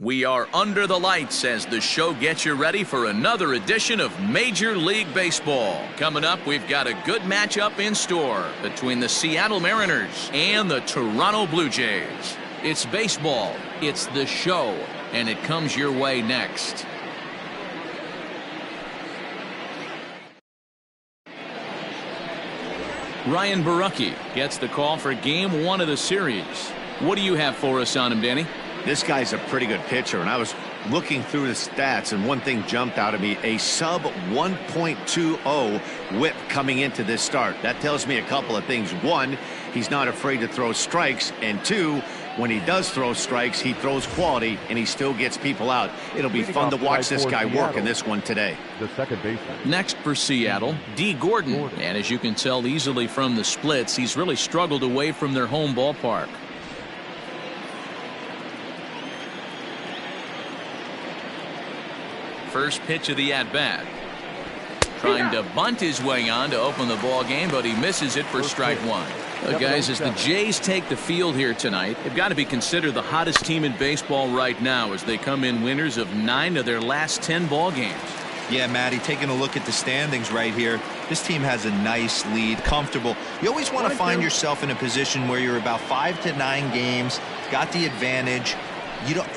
We are under the lights as the show gets you ready for another edition of Major League Baseball. Coming up, we've got a good matchup in store between the Seattle Mariners and the Toronto Blue Jays. It's baseball, it's the show, and it comes your way next. Ryan Borucki gets the call for Game 1 of the series. What do you have for us on him, Danny? This guy's a pretty good pitcher, and I was looking through the stats, and one thing jumped out at me: a sub 1.20 whip coming into this start. That tells me a couple of things. One, he's not afraid to throw strikes, and two, when he does throw strikes, he throws quality, and he still gets people out. It'll be fun to watch this guy work in this one today. The second baseman. Next for Seattle, D. Gordon. And as you can tell easily from the splits, he's really struggled away from their home ballpark. First pitch of the at-bat. Trying to bunt his way on to open the ball game, but he misses it for strike one. Guys, as the Jays take the field here tonight, they've got to be considered the hottest team in baseball right now as they come in winners of 9 of their last 10 ball games. Yeah, Matty, taking a look at the standings right here, this team has a nice lead, comfortable. You always want to find yourself in a position where you're about 5 to 9 games, got the advantage. You don't.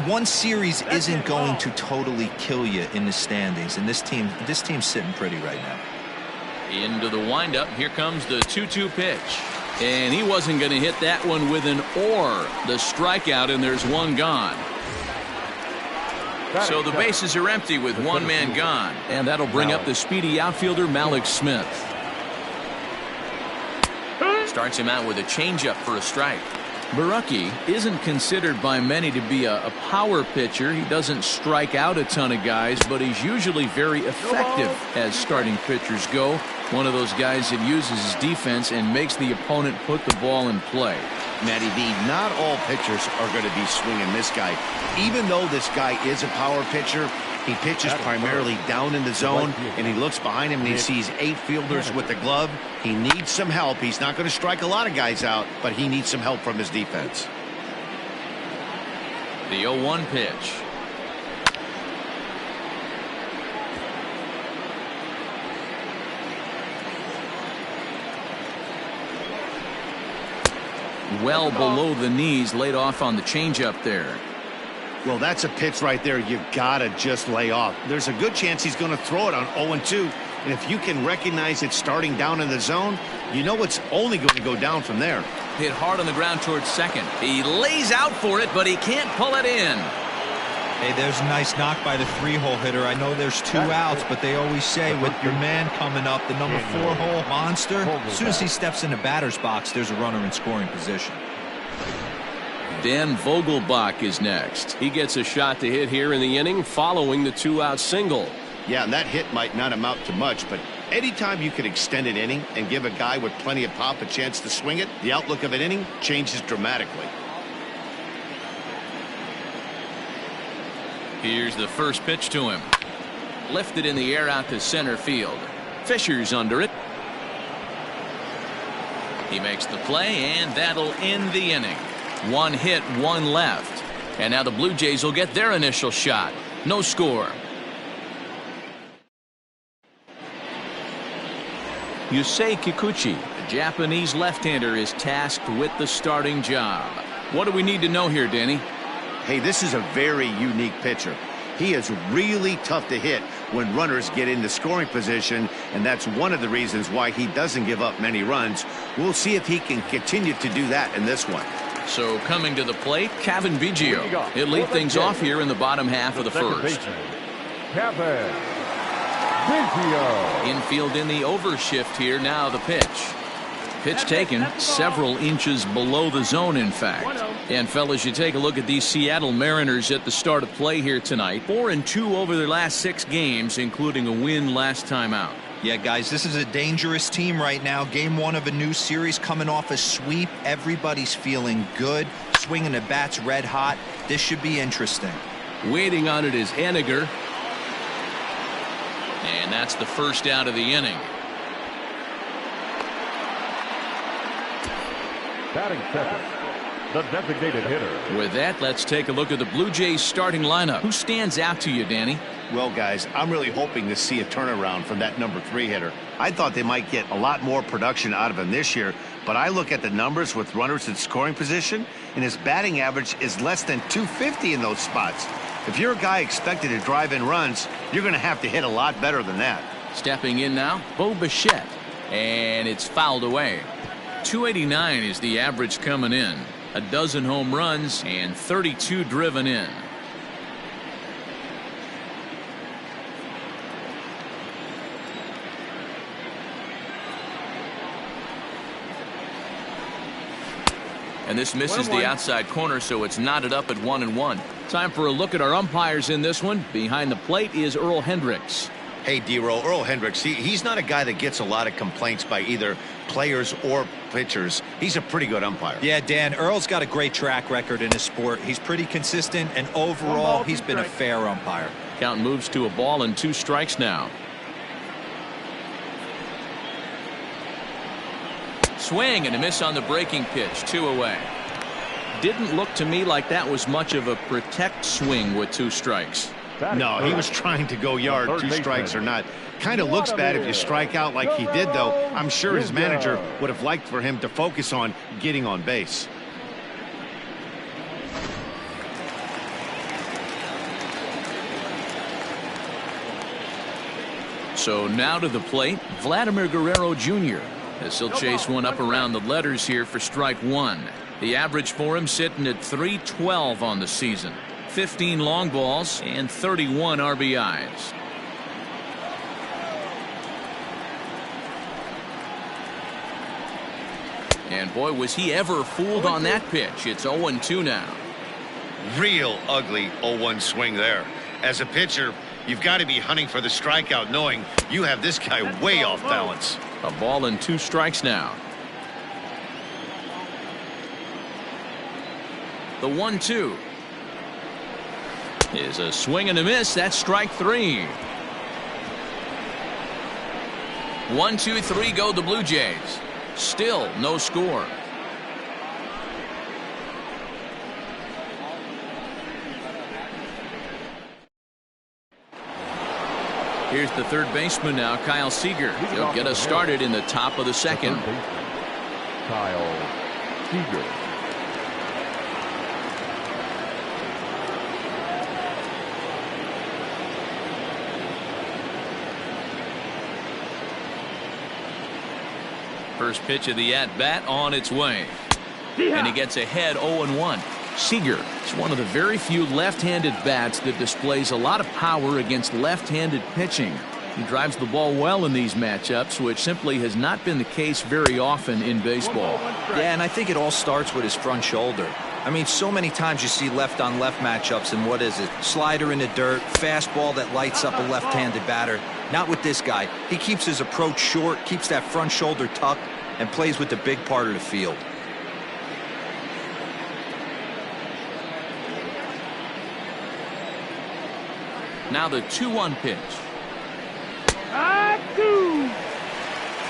One series isn't going to totally kill you in the standings, and this team's sitting pretty right now. Into the windup, here comes the 2-2 pitch, and he wasn't going to hit that one with an or. The strikeout, and there's one gone. So the bases are empty with one man gone, and that'll bring up the speedy outfielder Malik Smith. Starts him out with a changeup for a strike. Borucki isn't considered by many to be a power pitcher. He doesn't strike out a ton of guys, but he's usually very effective as starting pitchers go. One of those guys that uses his defense and makes the opponent put the ball in play. Matty B, not all pitchers are going to be swinging this guy. Even though this guy is a power pitcher, he pitches primarily down in the zone, and he looks behind him and he sees 8 fielders with the glove. He needs some help. He's not going to strike a lot of guys out, but he needs some help from his defense. The 0-1 pitch. Well below the knees, laid off on the changeup there. Well, that's a pitch right there you gotta just lay off. There's a good chance he's going to throw it on 0-2, and if you can recognize it starting down in the zone, you know it's only going to go down from there. Hit hard on the ground towards second. He lays out for it, but he can't pull it in. Hey, there's a nice knock by the 3-hole hitter. I know there's 2 outs, but they always say with your man coming up, the number 4-hole monster, as soon as he steps in the batter's box, there's a runner in scoring position. Dan Vogelbach is next. He gets a shot to hit here in the inning following the 2-out single. Yeah, and that hit might not amount to much, but anytime you can extend an inning and give a guy with plenty of pop a chance to swing it, the outlook of an inning changes dramatically. Here's the first pitch to him. Lifted in the air out to center field. Fisher's under it. He makes the play, and that'll end the inning. 1 hit, 1 left. And now the Blue Jays will get their initial shot. No score. Yusei Kikuchi, the Japanese left-hander, is tasked with the starting job. What do we need to know here, Danny? Hey, this is a very unique pitcher. He is really tough to hit when runners get into scoring position, and that's one of the reasons why he doesn't give up many runs. We'll see if he can continue to do that in this one. So coming to the plate, Kevin Biggio. He'll lead things off here in the bottom half of the first. Kevin Biggio. Infield in the overshift here. Now the pitch. Pitch taken several inches below the zone, in fact. And fellas, you take a look at these Seattle Mariners at the start of play here tonight. 4-2 over their last 6 games, including a win last time out. Yeah, guys, this is a dangerous team right now. Game 1 of a new series, coming off a sweep. Everybody's feeling good, swinging the bats red hot. This should be interesting. Waiting on it is Henniger. And that's the first out of the inning. Batting second, the designated hitter. With that, let's take a look at the Blue Jays starting lineup. Who stands out to you, Danny? Well, guys, I'm really hoping to see a turnaround from that number 3 hitter. I thought they might get a lot more production out of him this year, but I look at the numbers with runners in scoring position, and his batting average is less than 250 in those spots. If you're a guy expected to drive in runs, you're going to have to hit a lot better than that. Stepping in now, Bo Bichette, and it's fouled away. 289 is the average coming in. A dozen home runs and 32 driven in. And this misses the outside corner, so it's knotted up at 1-1. Time for a look at our umpires in this one. Behind the plate is Earl Hendricks. Hey, D-Roll, Earl Hendricks, he's not a guy that gets a lot of complaints by either players or pitchers. He's a pretty good umpire. Yeah, Dan, Earl's got a great track record in his sport. He's pretty consistent, and overall, he's been a fair umpire. Count moves to a ball and 2 strikes now. Swing and a miss on the breaking pitch. 2 away. Didn't look to me like that was much of a protect swing with 2 strikes. No, he was trying to go yard, 2 strikes or not. Kind of looks bad if you strike out like he did, though. I'm sure his manager would have liked for him to focus on getting on base. So now to the plate, Vladimir Guerrero Jr. as he'll chase one up around the letters here for strike 1. The average for him sitting at .312 on the season. 15 long balls and 31 RBIs. And boy, was he ever fooled on that pitch. It's 0-2 now. Real ugly 0-1 swing there. As a pitcher, you've got to be hunting for the strikeout, knowing you have this guy way off balance. A ball and 2 strikes now. The 1-2 is a swing and a miss. That's strike 3. 1, 2, 3 go the Blue Jays. Still no score. Here's the third baseman now, Kyle Seager. He'll get us started in the top of the second. Kyle Seager. First pitch of the at-bat on its way. And he gets ahead 0-1. Seager is one of the very few left-handed bats that displays a lot of power against left-handed pitching. He drives the ball well in these matchups, which simply has not been the case very often in baseball. Yeah, and I think it all starts with his front shoulder. I mean, so many times you see left-on-left matchups, and what is it? Slider in the dirt, fastball that lights up a left-handed batter. Not with this guy. He keeps his approach short, keeps that front shoulder tucked, and plays with the big part of the field. Now the 2-1 pitch.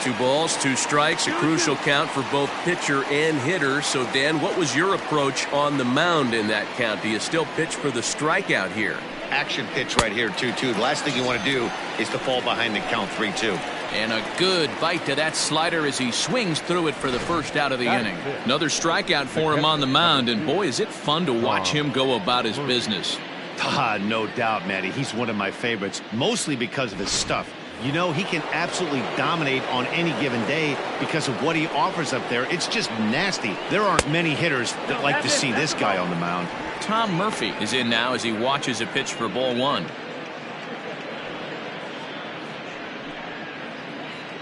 2 balls, 2 strikes, a crucial count for both pitcher and hitter. So, Dan, what was your approach on the mound in that count? Do you still pitch for the strikeout here? Action pitch right here, 2-2. The last thing you want to do is to fall behind the count 3-2. And a good bite to that slider as he swings through it for the first out of the inning. Another strikeout for him on the mound, and boy, is it fun to watch him go about his business. No doubt, Matty. He's one of my favorites, mostly because of his stuff. You know, he can absolutely dominate on any given day because of what he offers up there. It's just nasty. There aren't many hitters that like to see this guy on the mound. Tom Murphy is in now as he watches a pitch for ball 1.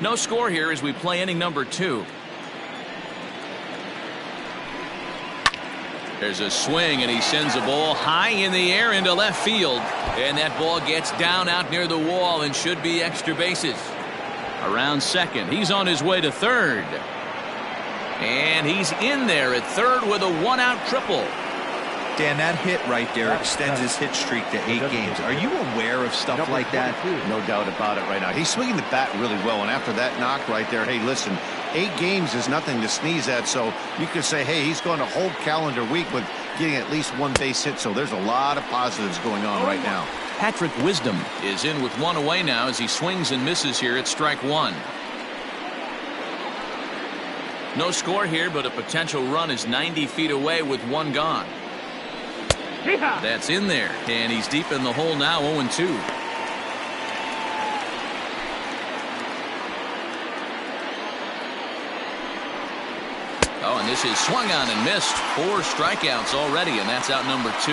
No score here as we play inning number 2. There's a swing, and he sends a ball high in the air into left field. And that ball gets down out near the wall and should be extra bases. Around second. He's on his way to third. And he's in there at third with a 1-out triple. Dan, that hit right there extends his hit streak to 8 games. Are you aware of stuff like that? No doubt about it right now. He's swinging the bat really well, and after that knock right there, hey, listen, 8 games is nothing to sneeze at, so you could say, hey, he's going a whole calendar week with getting at least 1 base hit, so there's a lot of positives going on right now. Patrick Wisdom is in with 1 away now as he swings and misses here at strike 1. No score here, but a potential run is 90 feet away with 1 gone. That's in there, and he's deep in the hole now, 0-2. Oh, and this is swung on and missed. 4 strikeouts already, and that's out number 2.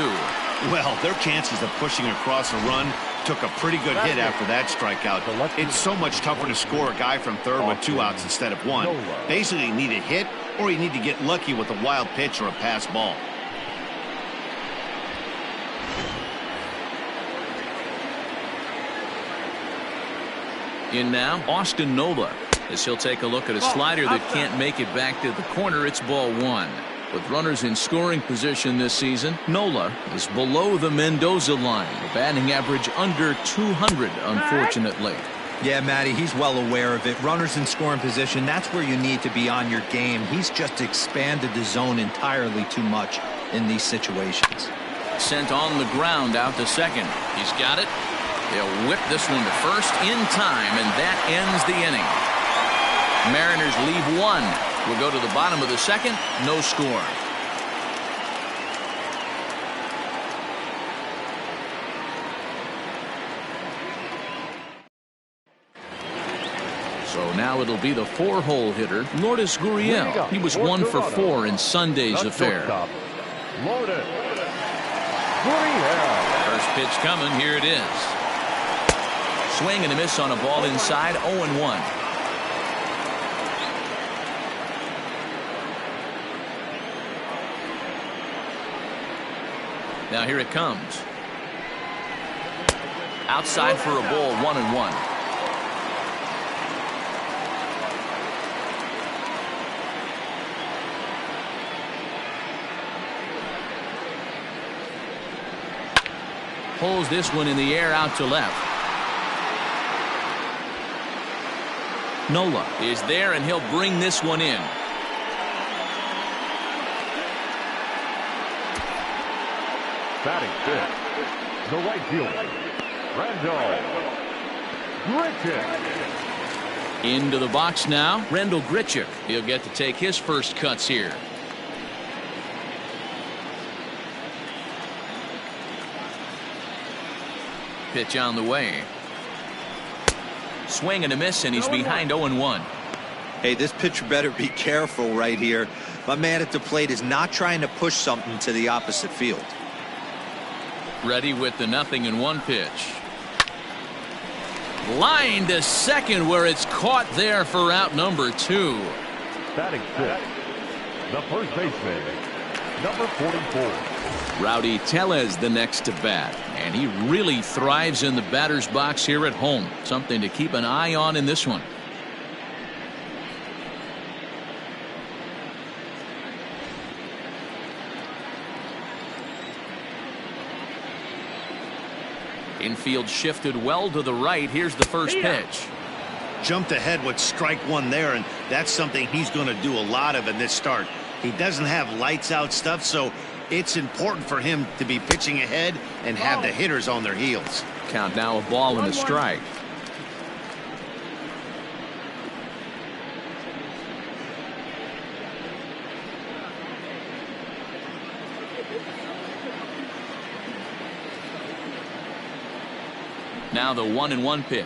Well, their chances of pushing across a run took a pretty good hit after that strikeout. It's so much tougher to score a guy from third with 2 outs instead of 1. Basically, you need a hit, or you need to get lucky with a wild pitch or a pass ball. In now, Austin Nola, as he'll take a look at a slider that can't make it back to the corner. It's ball 1. With runners in scoring position this season, Nola is below the Mendoza line. The batting average under 200, unfortunately. Yeah, Matty, he's well aware of it. Runners in scoring position, that's where you need to be on your game. He's just expanded the zone entirely too much in these situations. Sent on the ground out to second. He's got it. They'll whip this one to first in time, and that ends the inning. Mariners leave 1. We'll go to the bottom of the second. No score. So now it'll be the 4-hole hitter, Lourdes Gurriel. He was 1 for 4 in Sunday's affair. Lourdes Gurriel. First pitch coming. Here it is. Swing and a miss on a ball inside. 0-1. Now here it comes. Outside for a ball, 1-1. Pulls this one in the air out to left. Nola is there, and he'll bring this one in. Batting fifth, the right fielder, Randall Grichuk. Into the box now, Randall Grichuk. He'll get to take his first cuts here. Pitch on the way. Swing and a miss, and he's behind 0-1. Hey, this pitcher better be careful right here. My man at the plate is not trying to push something to the opposite field. Ready with the 0-1 pitch. Line to second, where it's caught there for out number 2. Batting fifth, the first baseman, number 44. Rowdy Tellez the next to bat, and he really thrives in the batter's box here at home. Something to keep an eye on in this one. Infield shifted well to the right. Here's the first pitch. Jumped ahead with strike 1 there, and that's something he's going to do a lot of in this start. He doesn't have lights out stuff, so it's important for him to be pitching ahead and have the hitters on their heels. Count now, a ball and a strike. Now the 1-1 pitch.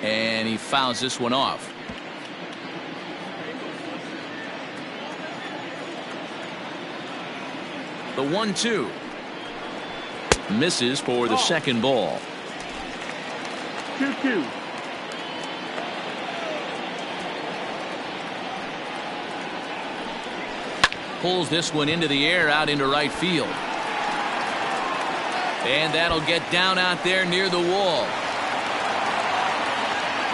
And he fouls this one off. The 1-2. Misses for the second ball. 2-2. Pulls this one into the air out into right field. And that'll get down out there near the wall.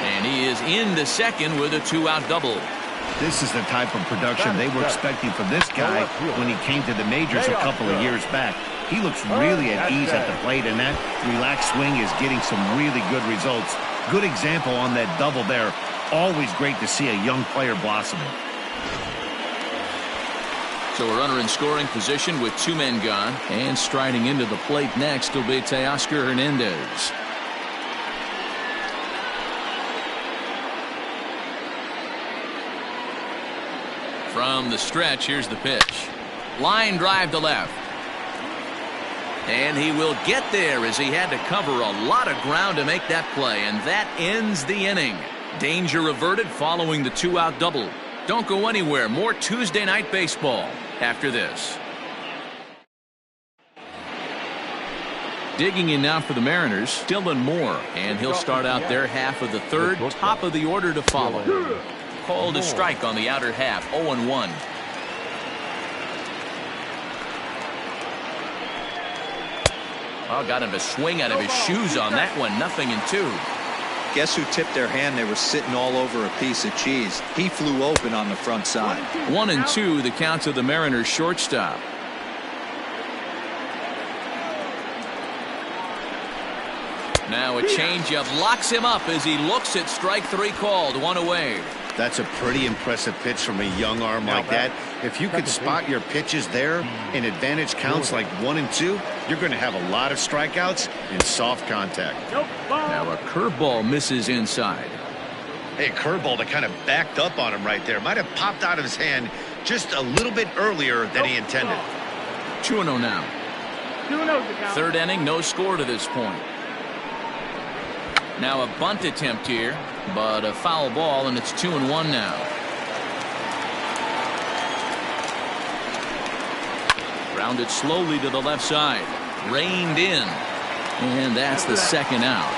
And he is into second with a 2-out double. This is the type of production they were expecting from this guy when he came to the majors a couple of years back. He looks really at ease at the plate, and that relaxed swing is getting some really good results. Good example on that double there. Always great to see a young player blossoming. So a runner in scoring position with 2 men gone. And striding into the plate next will be Teoscar Hernandez. From the stretch, here's the pitch. Line drive to left. And he will get there as he had to cover a lot of ground to make that play. And that ends the inning. Danger averted following the 2-out double. Don't go anywhere. More Tuesday night baseball after this. Digging in now for the Mariners, Dylan Moore. And he'll start out their half of the third. Top of the order to follow. Called a strike on the outer half. 0-1. Oh, got him to swing out of his shoes on that one. 0-2. Guess who tipped their hand? They were sitting all over a piece of cheese. He flew open on the front side. 1-2, the count to the Mariners shortstop. Now a changeup locks him up as he looks at strike 3 called. 1 away. That's a pretty impressive pitch from a young arm like that. If you could spot your pitches there in advantage counts like 1 and 2, you're going to have a lot of strikeouts and soft contact. Now a curveball misses inside. Hey, a curveball that kind of backed up on him right there. Might have popped out of his hand just a little bit earlier than he intended. 2-0 now. 2-0. Third inning, no score to this point. Now a bunt attempt here, but a foul ball, and it's 2-1 now. Grounded slowly to the left side. Reined in. And that's the second out.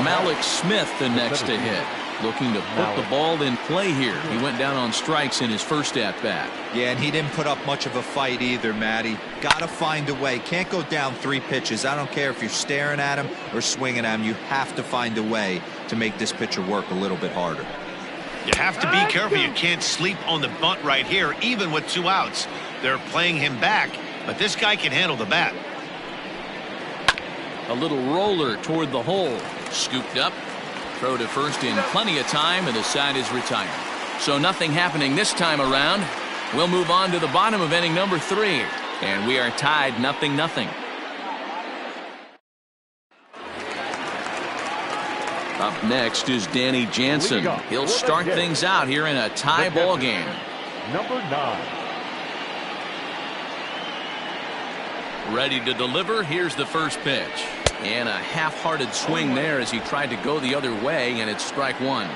Malik Smith the next to hit. Looking to put the ball in play here. He went down on strikes in his first at-bat. Yeah, and he didn't put up much of a fight either, Matty. Gotta find a way. Can't go down 3 pitches. I don't care if you're staring at him or swinging at him. You have to find a way to make this pitcher work a little bit harder. You have to be careful. You can't sleep on the bunt right here, even with 2 outs. They're playing him back, but this guy can handle the bat. A little roller toward the hole. Scooped up. Throw to first in plenty of time, and the side is retired. So nothing happening this time around. We'll move on to the bottom of inning number 3. And we are tied 0-0. Up next is Danny Jansen. He'll start things out here in a tie ball game. Number 9. Ready to deliver. Here's the first pitch. And a half-hearted swing there as he tried to go the other way, and it's strike 1.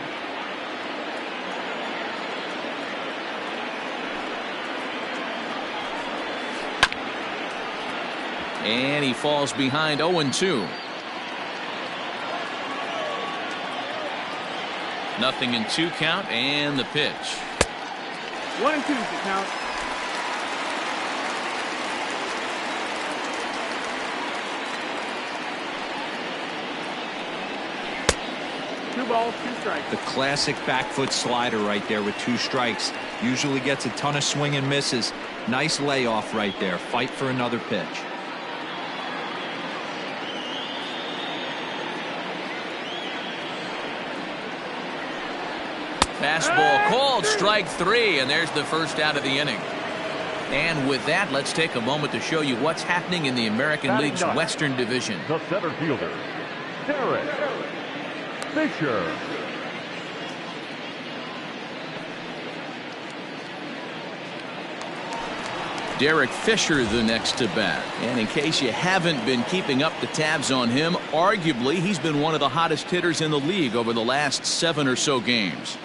And he falls behind 0-2. 0-2 count, and the pitch. 1-2 is the count. Two balls, 2 strikes. The classic back foot slider right there with 2 strikes. Usually gets a ton of swing and misses. Nice layoff right there. Fight for another pitch. Fastball called, strike 3, and there's the first out of the inning. And with that, let's take a moment to show you what's happening in the American League's Western Division. The center fielder, Derek Fisher. Derek Fisher the next to bat. And in case you haven't been keeping up the tabs on him, arguably he's been one of the hottest hitters in the league over the last 7 or so games.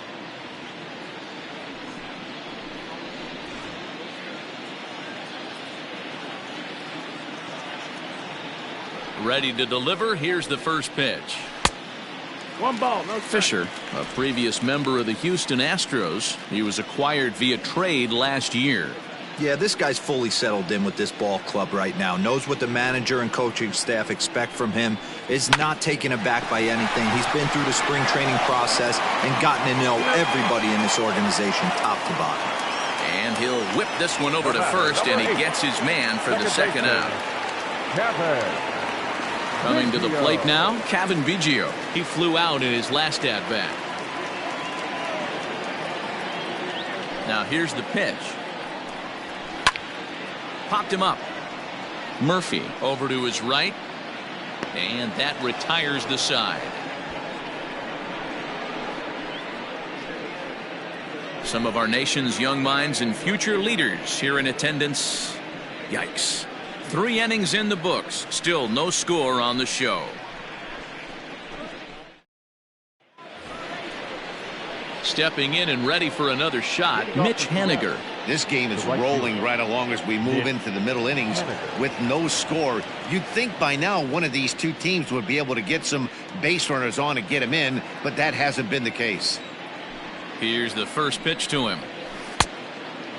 Ready to deliver. Here's the first pitch. 1 ball, no strike. Fisher, a previous member of the Houston Astros. He was acquired via trade last year. Yeah, this guy's fully settled in with this ball club right now. Knows what the manager and coaching staff expect from him. Is not taken aback by anything. He's been through the spring training process and gotten to know everybody in this organization top to bottom. And he'll whip this one over to first, and he gets his man for the second out. Coming to the plate now, Kevin Biggio. He flew out in his last at-bat. Now here's the pitch. Popped him up. Murphy over to his right. And that retires the side. Some of our nation's young minds and future leaders here in attendance. Yikes. 3 innings in the books. Still no score on the show. Stepping in and ready for another shot, Mitch Haniger. This game is rolling right along as we move into the middle innings with no score. You'd think by now one of these two teams would be able to get some base runners on and get them in, but that hasn't been the case. Here's the first pitch to him.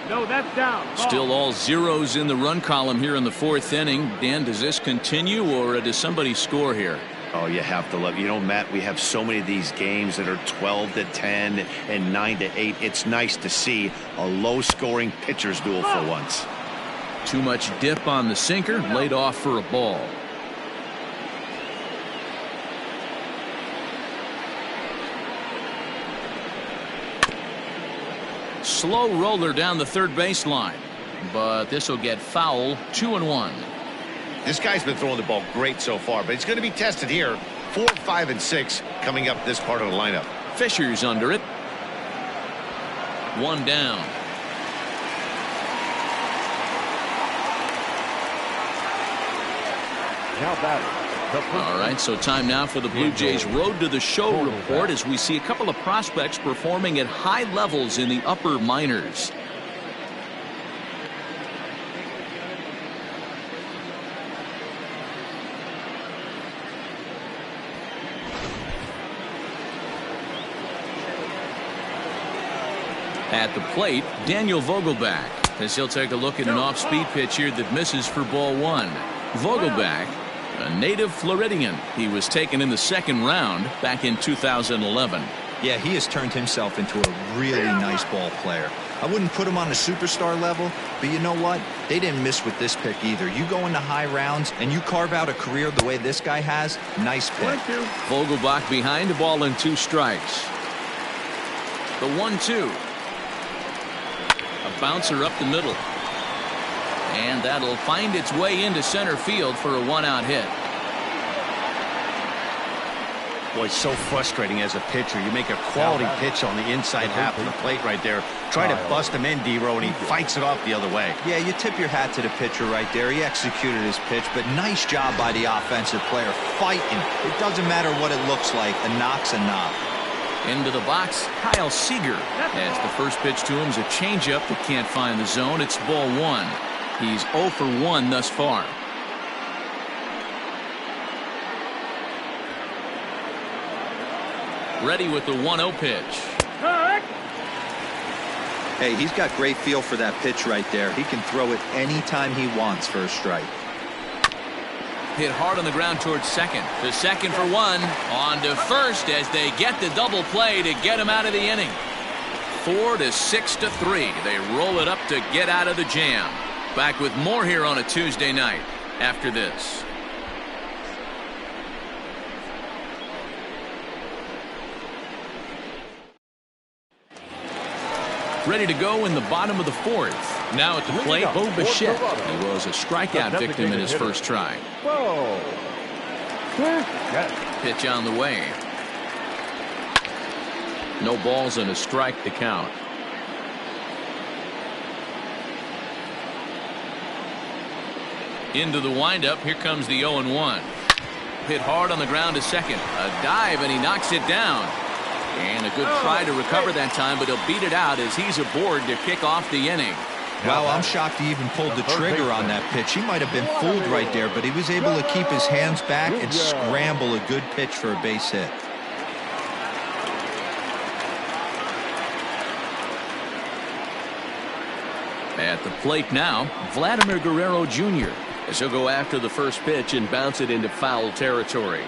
No, that's down. Ball. Still all zeros in the run column here in the 4th inning. Dan, does this continue or does somebody score here? Oh, you have to love, Matt, we have so many of these games that are 12-10 and 9-8. It's nice to see a low-scoring pitcher's duel for once. Too much dip on the sinker, laid off for a ball. Slow roller down the third baseline, but this will get foul. 2-1. This guy's been throwing the ball great so far, but it's going to be tested here. 4, 5, and 6 coming up this part of the lineup. Fisher's under it. 1 down. Now batting. All right, so time now for the Blue Jays Road to the Show report as we see a couple of prospects performing at high levels in the upper minors. At the plate, Daniel Vogelbach, as he'll take a look at an off-speed pitch here that misses for ball 1. Vogelbach, a native Floridian. He was taken in the 2nd round back in 2011. Yeah, he has turned himself into a really nice ball player. I wouldn't put him on a superstar level, but you know what? They didn't miss with this pick either. You go into high rounds and you carve out a career the way this guy has, nice pick. Vogelbach behind, a ball and 2 strikes. The 1-2. A bouncer up the middle. And that'll find its way into center field for a 1-out hit. Boy, it's so frustrating as a pitcher. You make a quality pitch on the inside half of the plate right there. Try to bust him in, D-Row, and he fights it off the other way. Yeah, you tip your hat to the pitcher right there. He executed his pitch, but nice job by the offensive player fighting. It doesn't matter what it looks like. A knock's a knock. Into the box, Kyle Seager. As the first pitch to him is a changeup that can't find the zone. It's ball 1. He's 0 for 1 thus far. Ready with the 1-0 pitch. Hey, he's got great feel for that pitch right there. He can throw it anytime he wants for a strike. Hit hard on the ground towards second. The second for 1. On to first as they get the double play to get him out of the inning. 4 to 6 to 3. They roll it up to get out of the jam. Back with more here on a Tuesday night after this. Ready to go in the bottom of the 4th. Now at the plate, Bo Bichette. He was a strikeout victim in his first try. Pitch on the way. No balls and a strike to count. Into the windup. Here comes the 0-1. Hit hard on the ground to second. A dive and he knocks it down. And a good try to recover that time, but he'll beat it out as he's aboard to kick off the inning. Wow, I'm shocked he even pulled the trigger on that pitch. He might have been fooled right there, but he was able to keep his hands back and scramble a good pitch for a base hit. At the plate now, Vladimir Guerrero Jr. as he'll go after the first pitch and bounce it into foul territory.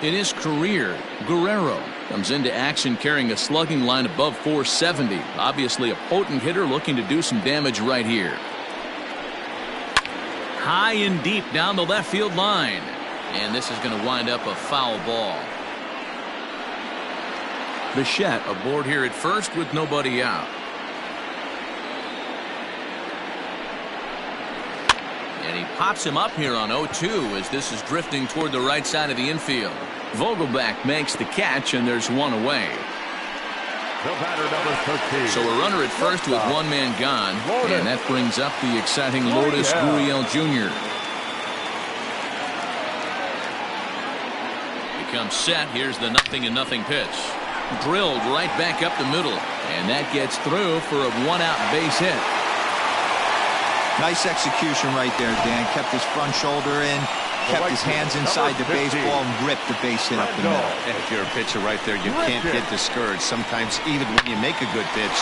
In his career, Guerrero comes into action carrying a slugging line above 470. Obviously a potent hitter looking to do some damage right here. High and deep down the left field line. And this is going to wind up a foul ball. Bichette aboard here at first with nobody out. And he pops him up here on 0-2 as this is drifting toward the right side of the infield. Vogelbach makes the catch, and there's one away. The batter, number 13. So a runner at first with one man gone, and that brings up the exciting Lourdes Gurriel Jr. Becomes set. Here's the 0-0 pitch. Drilled right back up the middle, and that gets through for a one-out base hit. Nice execution right there, Dan. Kept his front shoulder in, kept his hands inside the baseball, and ripped the base hit up the middle. If you're a pitcher right there, you can't get discouraged. Sometimes even when you make a good pitch,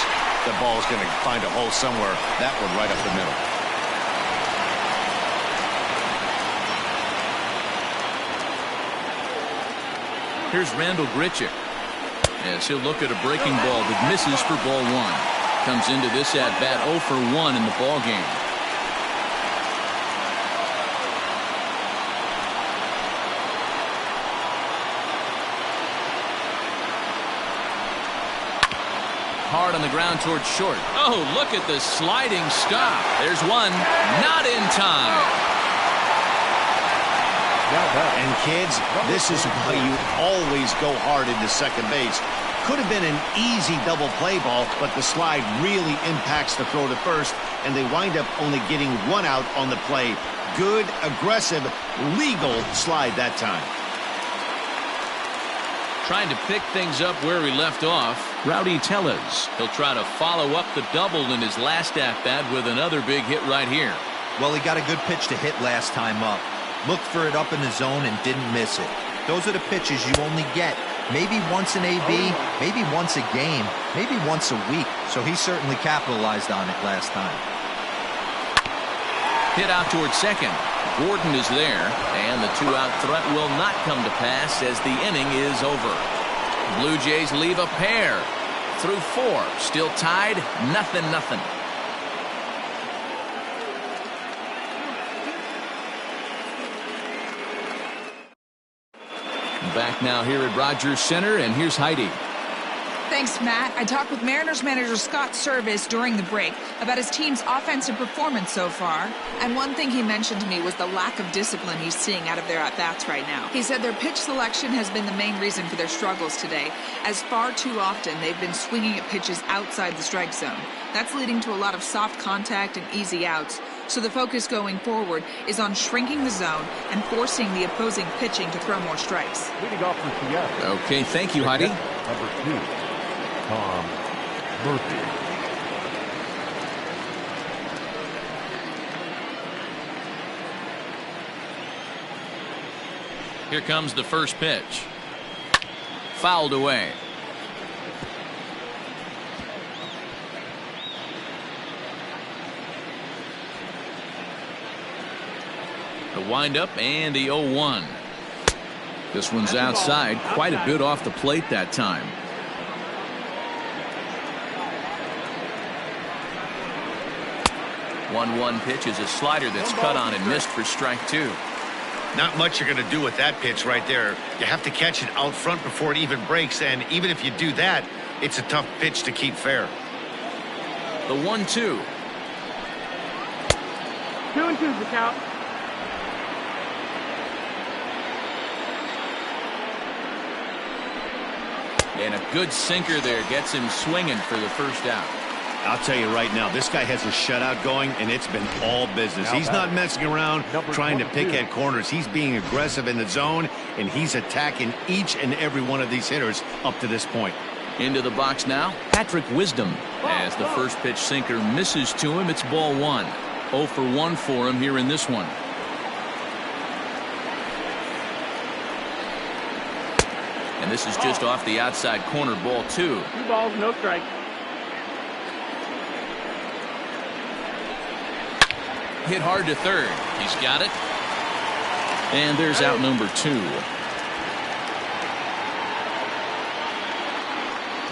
the ball's going to find a hole somewhere. That one right up the middle. Here's Randall Grichuk as he'll look at a breaking ball that misses for ball one. Comes into this at bat 0 for 1 in the ball game. Hard on the ground towards short. Oh, look at the sliding stop. There's one. Not in time. And kids, this is why you always go hard into second base. Could have been an easy double play ball, but the slide really impacts the throw to first, and they wind up only getting one out on the play. Good, aggressive, legal slide that time. Trying to pick things up where he left off, Rowdy Tellez. He'll try to follow up the double in his last at-bat with another big hit right here. Well, he got a good pitch to hit last time up. Looked for it up in the zone and didn't miss it. Those are the pitches you only get maybe once in AB, maybe once a game, maybe once a week. So he certainly capitalized on it last time. Hit out towards second. Gordon is there, and the two-out threat will not come to pass as the inning is over. Blue Jays leave a pair through 4. Still tied, 0-0. Back now here at Rogers Center, and here's Heidi. Thanks, Matt. I talked with Mariners manager Scott Service during the break about his team's offensive performance so far. And one thing he mentioned to me was the lack of discipline he's seeing out of their at-bats right now. He said their pitch selection has been the main reason for their struggles today, as far too often they've been swinging at pitches outside the strike zone. That's leading to a lot of soft contact and easy outs. So the focus going forward is on shrinking the zone and forcing the opposing pitching to throw more strikes. Leading off for Seattle. Okay, thank you, Heidi. Number 2, Tom Murphy. Here comes the first pitch. Fouled away. The windup and the 0-1. This one's outside, quite a bit off the plate that time. One pitch is a slider that's cut on and missed for strike 2. Not much you're going to do with that pitch right there. You have to catch it out front before it even breaks, and even if you do that, it's a tough pitch to keep fair. The 1-2. 2-2's the count. And a good sinker there gets him swinging for the first out. I'll tell you right now, this guy has a shutout going, and it's been all business. He's not messing around trying to pick at corners. He's being aggressive in the zone, and he's attacking each and every one of these hitters up to this point. Into the box now, Patrick Wisdom. As the first pitch sinker misses to him, it's ball 1. 0 for 1 for him here in this one. And this is just off the outside corner, ball 2. 2 balls, no strike. Hit hard to third. He's got it. And there's out number 2.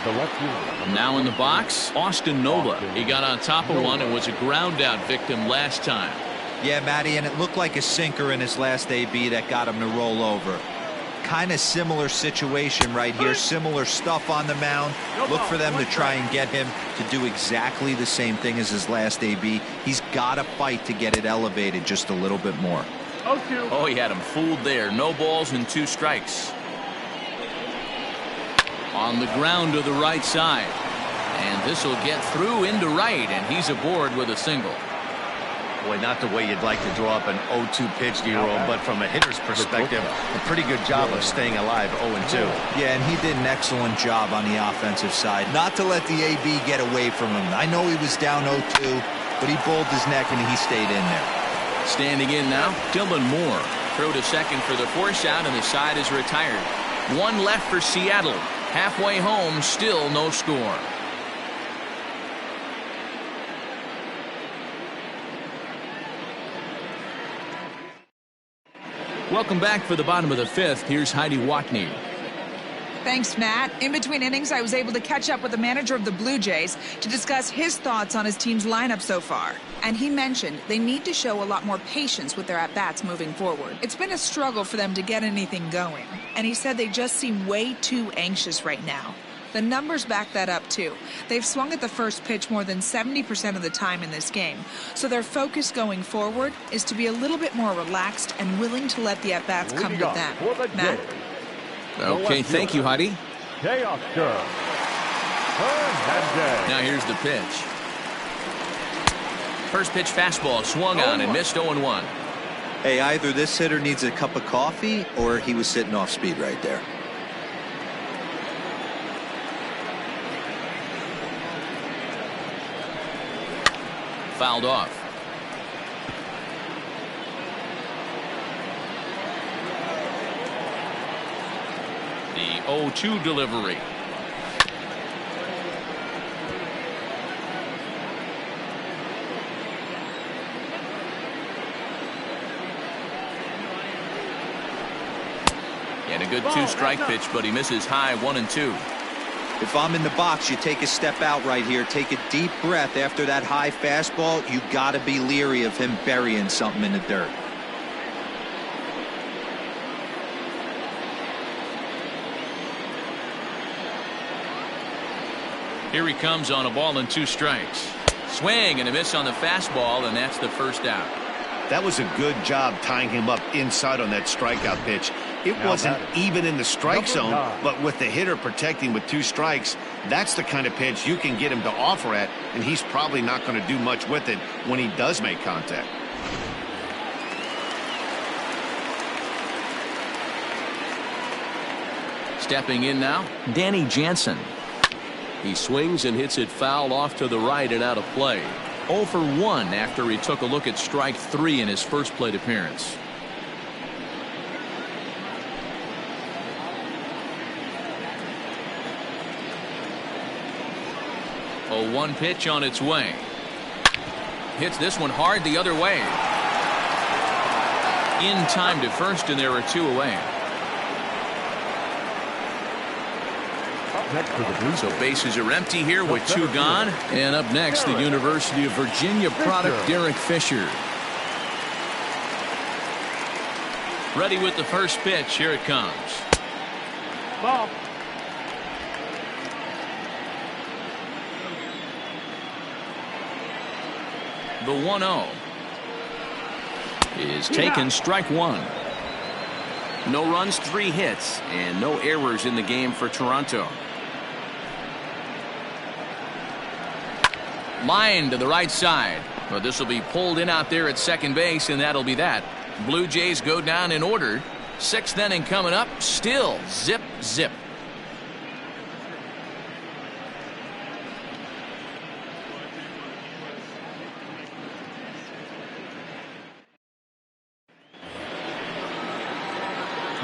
The left fielder. Now in the box, Austin Nola. He got on top of one and was a ground out victim last time. Yeah, Matty, and it looked like a sinker in his last AB that got him to roll over. Kind of similar situation right here, similar stuff on the mound. Look for them to try and get him to do exactly the same thing as his last AB. He's got to fight to get it elevated just a little bit more. Oh, he had him fooled there. No balls and 2 strikes. On the ground to the right side. And this will get through into right, and he's aboard with a single. Boy, not the way you'd like to draw up an 0-2 pitch to your own, but from a hitter's perspective, a pretty good job of staying alive 0-2. Yeah, and he did an excellent job on the offensive side. Not to let the AB get away from him. I know he was down 0-2, but he bowled his neck and he stayed in there. Standing in now, Dylan Moore. Throw to second for the force out, and the side is retired. 1 left for Seattle. Halfway home, still no score. Welcome back for the bottom of the 5th. Here's Heidi Watney. Thanks, Matt. In between innings, I was able to catch up with the manager of the Blue Jays to discuss his thoughts on his team's lineup so far. And he mentioned they need to show a lot more patience with their at-bats moving forward. It's been a struggle for them to get anything going. And he said they just seem way too anxious right now. The numbers back that up, too. They've swung at the first pitch more than 70% of the time in this game. So their focus going forward is to be a little bit more relaxed and willing to let the at-bats come to them. Matt? Okay, thank you, Heidi. Oscar. Now here's the pitch. First pitch fastball swung on and missed 0-1. Hey, either this hitter needs a cup of coffee or he was sitting off speed right there. Fouled off. The 0-2 delivery. And a good 2-strike pitch, but he misses high 1-2. If I'm in the box, you take a step out right here. Take a deep breath after that high fastball. You got to be leery of him burying something in the dirt. Here he comes on a ball and 2 strikes. Swing and a miss on the fastball, and that's the first out. That was a good job tying him up inside on that strikeout pitch. It wasn't even in the strike zone, but with the hitter protecting with 2 strikes, that's the kind of pitch you can get him to offer at, and he's probably not going to do much with it when he does make contact. Stepping in now, Danny Jansen. He swings and hits it foul off to the right and out of play. 0 for 1 after he took a look at strike 3 in his first plate appearance. A 1 pitch on its way. Hits this one hard the other way. In time to first, and there are 2 away. So bases are empty here with 2 gone. And up next, the University of Virginia product, Derek Fisher. Ready with the first pitch. Here it comes. Ball. The 1-0 is taken, strike 1. No runs, 3 hits, and no errors in the game for Toronto. Line to the right side. But this will be pulled in out there at second base, and that'll be that. Blue Jays go down in order. 6th inning coming up. Still zip, zip.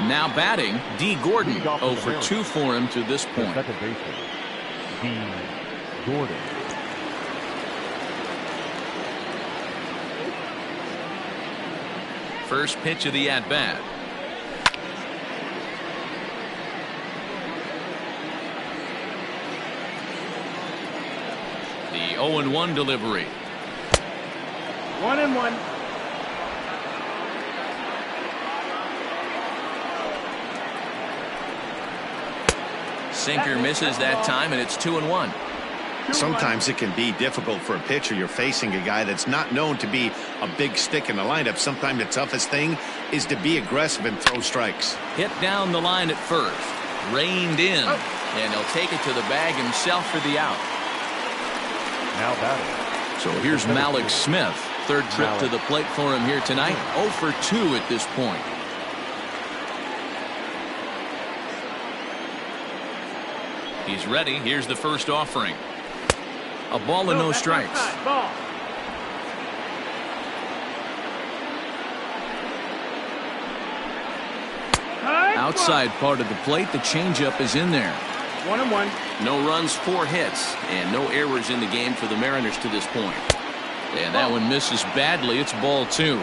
Now batting, D. Gordon. 0 for 2 for him to this point. Second baseman, D. Gordon. First pitch of the at-bat. The 0-1 delivery. 1-1. Sinker misses that time, and it's 2-1. Sometimes it can be difficult for a pitcher. You're facing a guy that's not known to be a big stick in the lineup. Sometimes the toughest thing is to be aggressive and throw strikes. Hit down the line at first. Reined in. And he'll take it to the bag himself for the out. Now batting. So here's Malik Smith. Third trip to the plate for him here tonight. 0 for 2 at this point. He's ready. Here's the first offering. A ball and no strikes. Ball. Outside part of the plate, the changeup is in there. 1-1. No runs, 4 hits, and no errors in the game for the Mariners to this point. And that one misses badly. It's ball 2.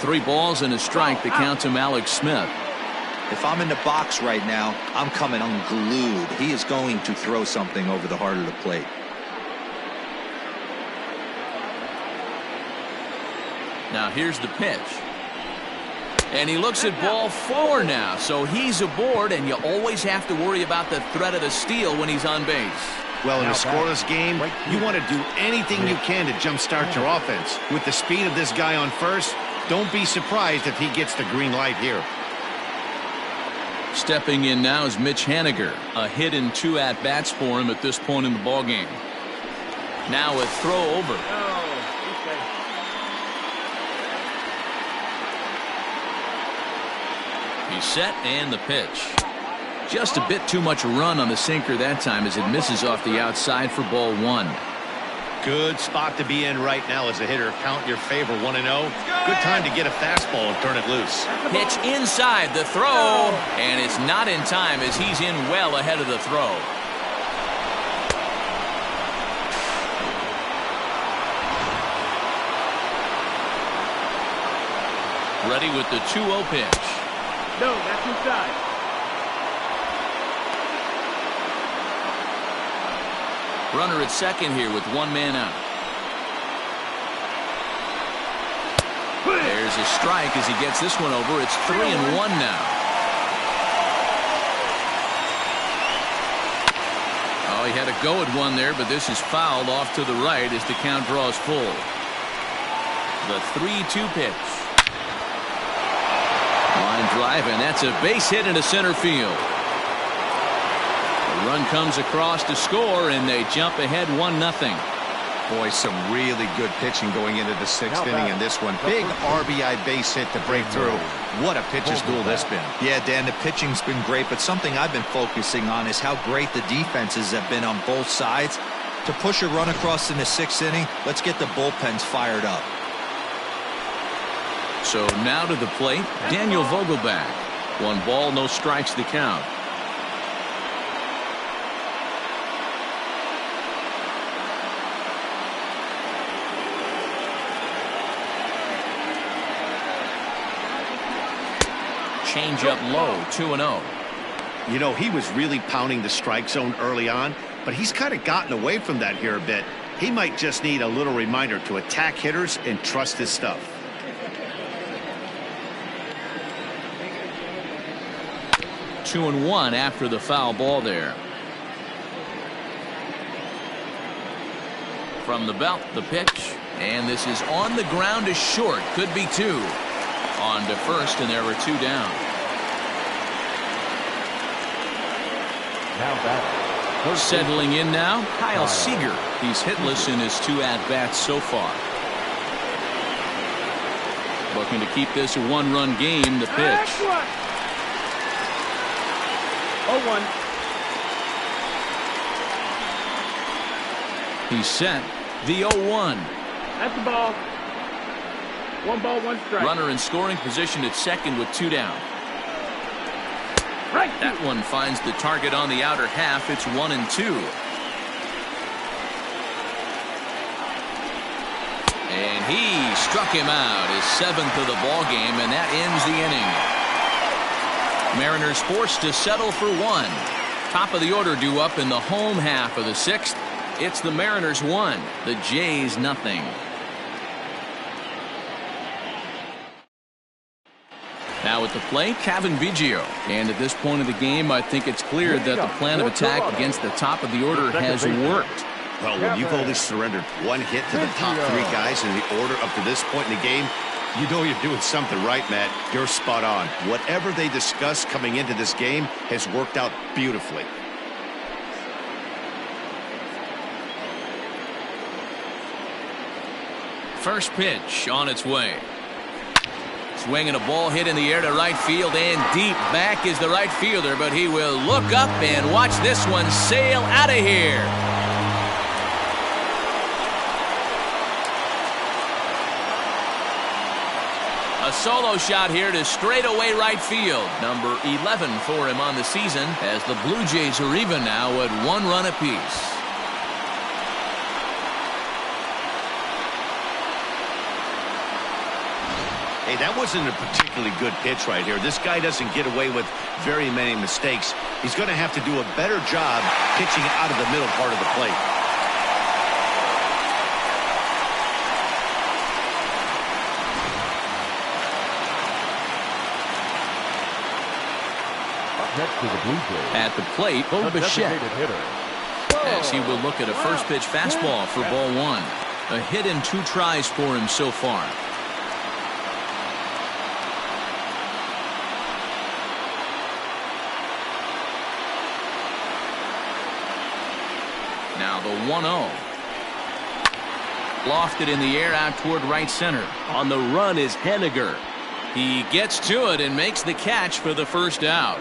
Three balls and a strike to count to Malik Smith. If I'm in the box right now, I'm coming unglued. He is going to throw something over the heart of the plate. Now here's the pitch. And he looks at ball 4 now. So he's aboard, and you always have to worry about the threat of the steal when he's on base. Well, in a scoreless game, you want to do anything you can to jumpstart your offense. With the speed of this guy on first, don't be surprised if he gets the green light here. Stepping in now is Mitch Haniger. A hit in 2 at-bats for him at this point in the ballgame. Now a throw over. He's set and the pitch. Just a bit too much run on the sinker that time as it misses off the outside for ball 1. Good spot to be in right now as a hitter. Count your favor 1-0. Good time to get a fastball and turn it loose. Pitch inside the throw, and it's not in time as he's in well ahead of the throw. Ready with the 2-0 pitch. No, that's inside. Runner at second here with 1 man out. There's a strike as he gets this one over. It's 3-1 now. Oh, he had a go at one there, but this is fouled off to the right as the count draws full. The 3-2 pitch. Line drive, and that's a base hit into center field. The run comes across to score, and they jump ahead 1-0. Boy, some really good pitching going into the 6th inning in this one. Big RBI base hit to break through. What a pitcher's duel this been. Yeah, Dan, the pitching's been great, but something I've been focusing on is how great the defenses have been on both sides. To push a run across in the 6th inning, let's get the bullpens fired up. So now to the plate, Daniel Vogelbach. 1 ball, no strikes the count. Change up low, 2-0. You know, he was really pounding the strike zone early on, but he's kind of gotten away from that here a bit. He might just need a little reminder to attack hitters and trust his stuff. Two and one after the foul ball there. From the belt, the pitch, and this is on the ground to short. Could be 2. On to first, and there were 2 down. Now batting. Settling in now, Kyle Seager. He's hitless in his 2 at-bats so far. Looking to keep this a 1-run game. The pitch. 0-1. He's set. The 0-1. That's the ball. 1 ball, 1 strike. Runner in scoring position at second with 2 down. Right. That one finds the target on the outer half. It's 1-2. And he struck him out, his 7th of the ball game, and that ends the inning. Mariners forced to settle for 1. Top of the order due up in the home half of the 6th. It's the Mariners 1, the Jays 0. Now at the plate, TbjvMarinersJune9. And at this point of the game, I think it's clear that the plan of attack against the top of the order has worked. Well, when you've only surrendered one hit to the top three guys in the order up to this point in the game, you know you're doing something right, Matt. You're spot on. Whatever they discussed coming into this game has worked out beautifully. First pitch on its way. Swinging a ball hit in the air to right field and deep. Back is the right fielder, but he will look up and watch this one sail out of here. A solo shot here to straightaway right field. Number 11 for him on the season, as the Blue Jays are even now at 1 run apiece. Hey, that wasn't a particularly good pitch right here. This guy doesn't get away with very many mistakes. He's going to have to do a better job pitching out of the middle part of the plate. Next to the Blue Jays. At the plate, TbjvMarinersJune9. As he will look at a first pitch fastball for ball 1. A hit in 2 tries for him so far. Now the 1-0. Lofted in the air out toward right center. On the run is Henniger. He gets to it and makes the catch for the first out.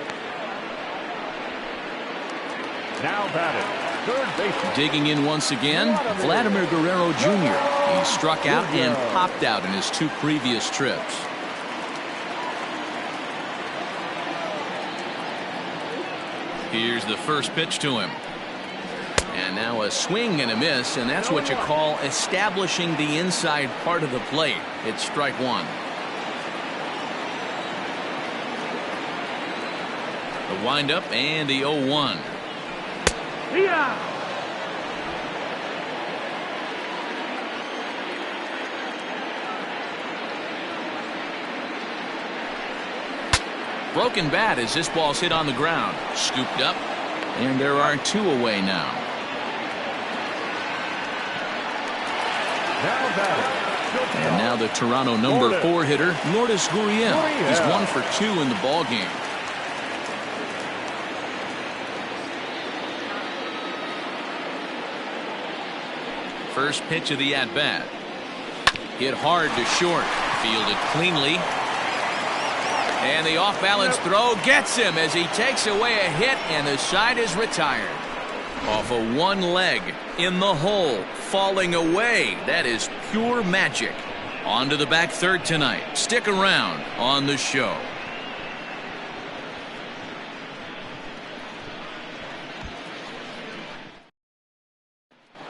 Now batting, third baseman. Digging in once again, Vladimir Guerrero Jr. He struck out and popped out in his 2 previous trips. Here's the first pitch to him. And now a swing and a miss, and that's what you call establishing the inside part of the plate. It's strike 1. The windup and the 0-1. Broken bat as this ball's hit on the ground. Scooped up, and there are 2 away now. And now the Toronto number 4 hitter, Lourdes Gurriel. He's 1 for 2 in the ball game. First pitch of the at-bat. Hit hard to short. Fielded cleanly. And the off-balance throw gets him as he takes away a hit, and the side is retired. Off of one leg, in the hole, falling away. That is pure magic. On to the back third tonight. Stick around on the show.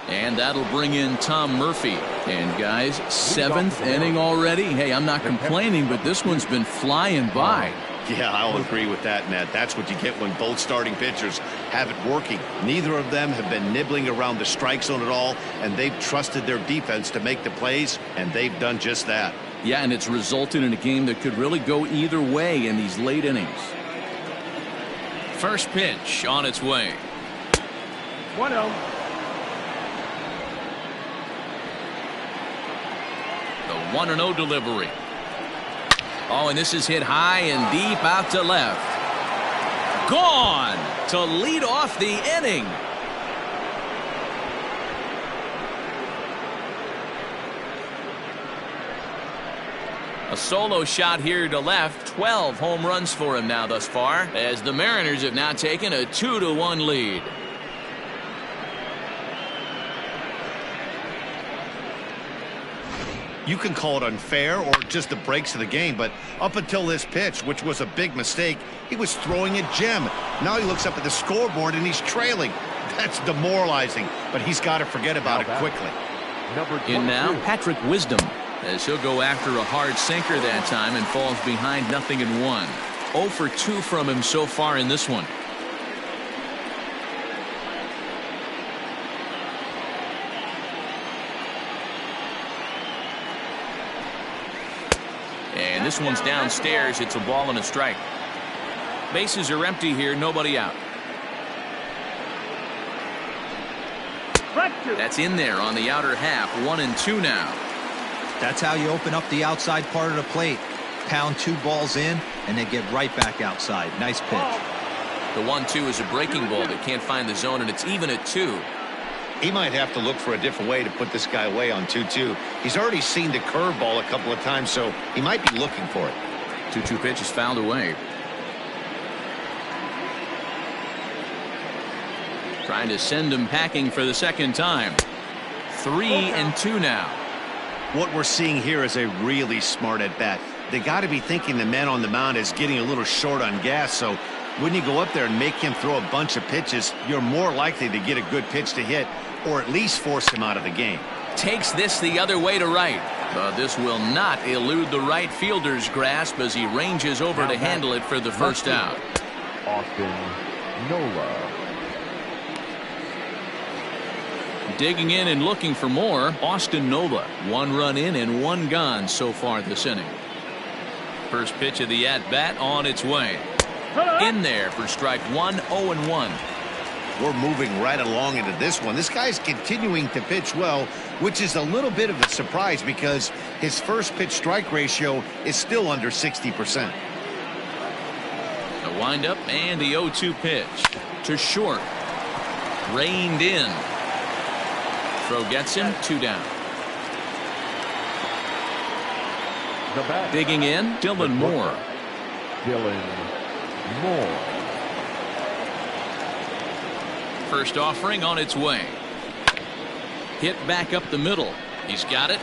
And that'll bring in Tom Murphy. And guys, 7th inning already. Hey, I'm not complaining, but this one's been flying by. Yeah, I'll agree with that, Matt. That's what you get when both starting pitchers have it working. Neither of them have been nibbling around the strike zone at all, and they've trusted their defense to make the plays, and they've done just that. Yeah, and it's resulted in a game that could really go either way in these late innings. First pitch on its way. 1-0. The 1-0 delivery. Oh, and this is hit high and deep out to left. Gone to lead off the inning. A solo shot here to left. 12 home runs for him now thus far, as the Mariners have now taken a 2-1 lead. You can call it unfair or just the breaks of the game, but up until this pitch, which was a big mistake, he was throwing a gem. Now he looks up at the scoreboard and he's trailing. That's demoralizing, but he's got to forget about it quickly. In now, Patrick Wisdom, as he'll go after a hard sinker that time and falls behind 0-1. 0 for 2 from him so far in this one. And this this one's downstairs. It's a ball and a strike. Bases are empty here, nobody out. That's in there on the outer half. 1-2 now. That's how you open up the outside part of the plate. Pound 2 balls in, and they get right back outside. Nice pitch. The 1-2 is a breaking ball that can't find the zone, and it's even at 2. He might have to look for a different way to put this guy away on 2-2. He's already seen the curveball a couple of times, so he might be looking for it. 2-2 pitch is fouled away. Trying to send him packing for the second time. 3-2 now. What we're seeing here is a really smart at bat. They got to be thinking the man on the mound is getting a little short on gas, so when you go up there and make him throw a bunch of pitches, you're more likely to get a good pitch to hit or at least force him out of the game. Takes this the other way to right, but this will not elude the right fielder's grasp as he ranges over to handle it for the first out. Austin Nola. Digging in and looking for more, Austin Nola. 1 run in and 1 gone so far this inning. First pitch of the at-bat on its way. In there for strike 1, 0-1. We're moving right along into this one. This guy's continuing to pitch well, which is a little bit of a surprise because his first pitch strike ratio is still under 60%. The windup and the 0-2 pitch to short. Reined in. Throw gets him, 2 down. Digging in, Dylan Moore. Dylan Moore. First offering on its way. Hit back up the middle. He's got it.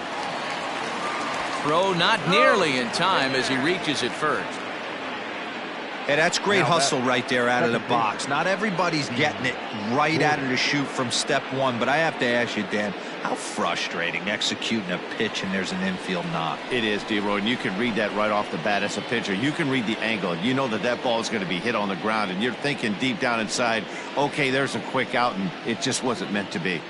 Throw not nearly in time as he reaches it first. Hey, that's great hustle right there out of the box. Not everybody's getting it right out of the chute from step 1, but I have to ask you, Dan, how frustrating executing a pitch and there's an infield knock. It is, D-Roy, and you can read that right off the bat as a pitcher. You can read the angle. You know that that ball is going to be hit on the ground, and you're thinking deep down inside, okay, there's a quick out, and it just wasn't meant to be.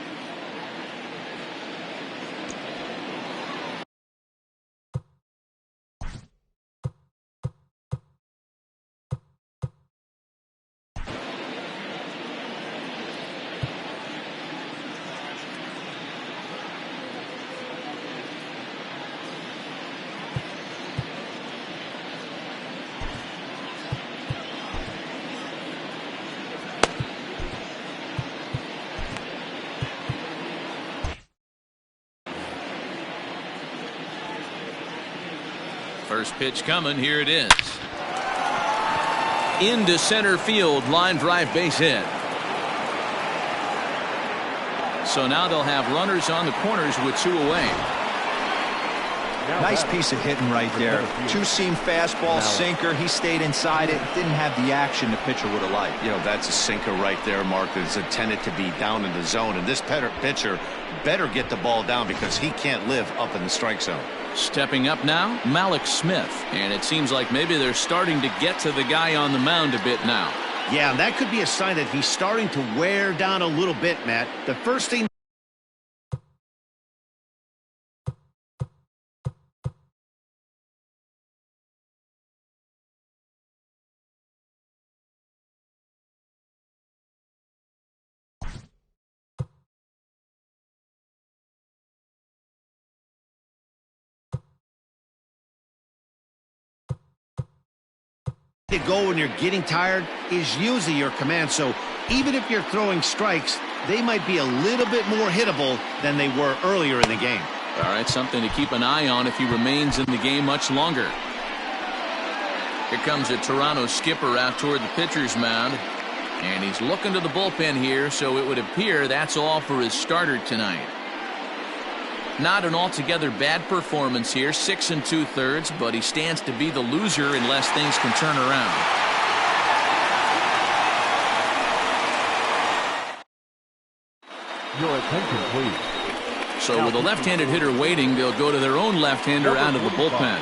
First pitch coming. Here it is. Into center field. Line drive base hit. So now they'll have runners on the corners with 2 away. Nice piece of hitting right there. 2-seam fastball, sinker. He stayed inside it. Didn't have the action the pitcher would have liked. You know, that's a sinker right there, Mark. It's intended to be down in the zone. And this pitcher better get the ball down because he can't live up in the strike zone. Stepping up now, Malik Smith. And it seems like maybe they're starting to get to the guy on the mound a bit now. Yeah, and that could be a sign that he's starting to wear down a little bit, Matt. The first thing to go when you're getting tired is usually your command. So even if you're throwing strikes, they might be a little bit more hittable than they were earlier in the game. All right, something to keep an eye on if he remains in the game much longer. Here comes a Toronto skipper out toward the pitcher's mound. And he's looking to the bullpen here, so it would appear that's all for his starter tonight. Not an altogether bad performance here, 6 2/3, but he stands to be the loser unless things can turn around. Your attention, please. So with a left-handed hitter waiting, they'll go to their own left-hander out of the bullpen.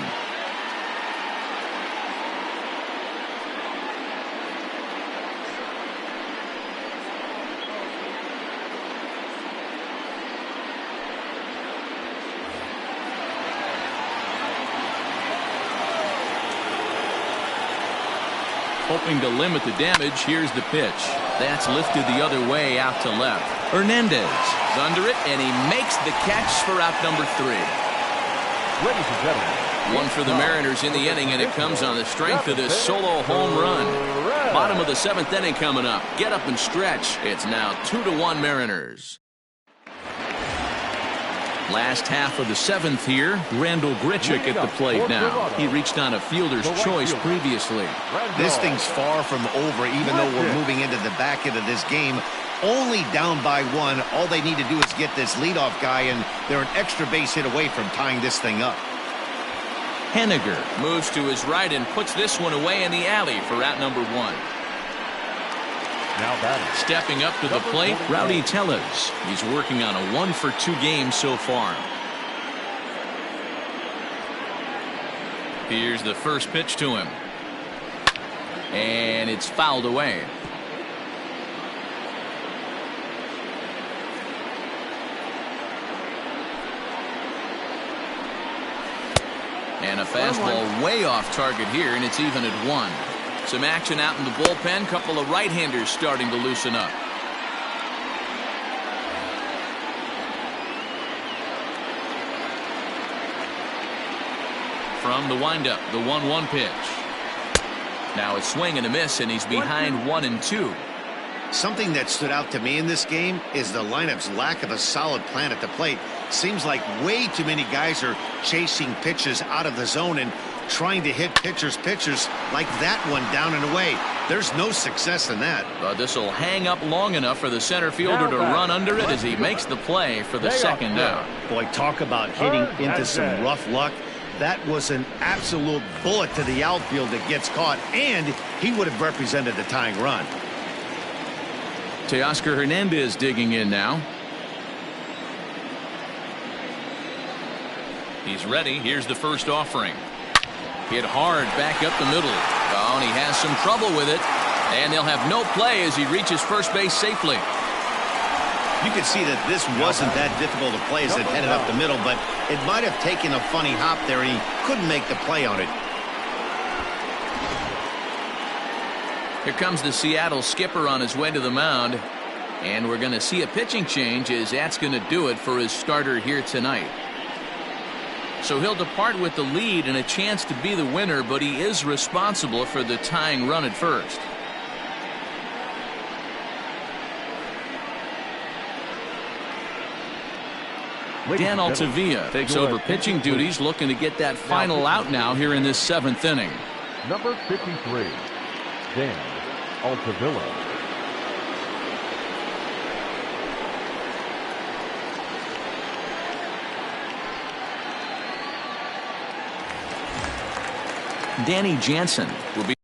Hoping to limit the damage, here's the pitch. That's lifted the other way out to left. Hernandez is under it, and he makes the catch for out number 3. Ladies and gentlemen, One for the Mariners in the inning, and it comes on the strength of this solo home run. Bottom of the 7th inning coming up. Get up and stretch. It's now 2-1 Mariners. Last half of the 7th here. Randall Grichuk at the plate now. He reached on a fielder's choice previously. This thing's far from over, even though we're moving into the back end of this game. Only down by 1. All they need to do is get this leadoff guy, and they're an extra base hit away from tying this thing up. Henniger moves to his right and puts this one away in the alley for out number 1. now batting. Stepping up to the plate, Rowdy Tellez. He's working on a 1-for-2 game so far. Here's the first pitch to him. And it's fouled away. And a fastball way off target here, and it's even at 1. Some action out in the bullpen. Couple of right-handers starting to loosen up. From the windup, the 1-1 pitch. Now a swing and a miss, and he's behind 1-2. Something that stood out to me in this game is the lineup's lack of a solid plan at the plate. Seems like way too many guys are chasing pitches out of the zone and trying to hit pitchers like that one down and away. There's no success in that. But this will hang up long enough for the center fielder to run under it as he makes the play for the second out. Boy, talk about hitting into some rough luck. That was an absolute bullet to the outfield that gets caught, and he would have represented the tying run. Teoscar Hernandez digging in now. He's ready. Here's the first offering. Hit hard back up the middle. Oh, and he has some trouble with it. And they'll have no play as he reaches first base safely. You could see that this wasn't that difficult to play as it headed up the middle, but it might have taken a funny hop there, and he couldn't make the play on it. Here comes the Seattle skipper on his way to the mound. And we're going to see a pitching change as that's going to do it for his starter here tonight. So he'll depart with the lead and a chance to be the winner, but he is responsible for the tying run at first. Dan Altavilla takes over pitching duties, looking to get that final out now here in this 7th inning. Number 53, Dan Altavilla. Danny Jansen will be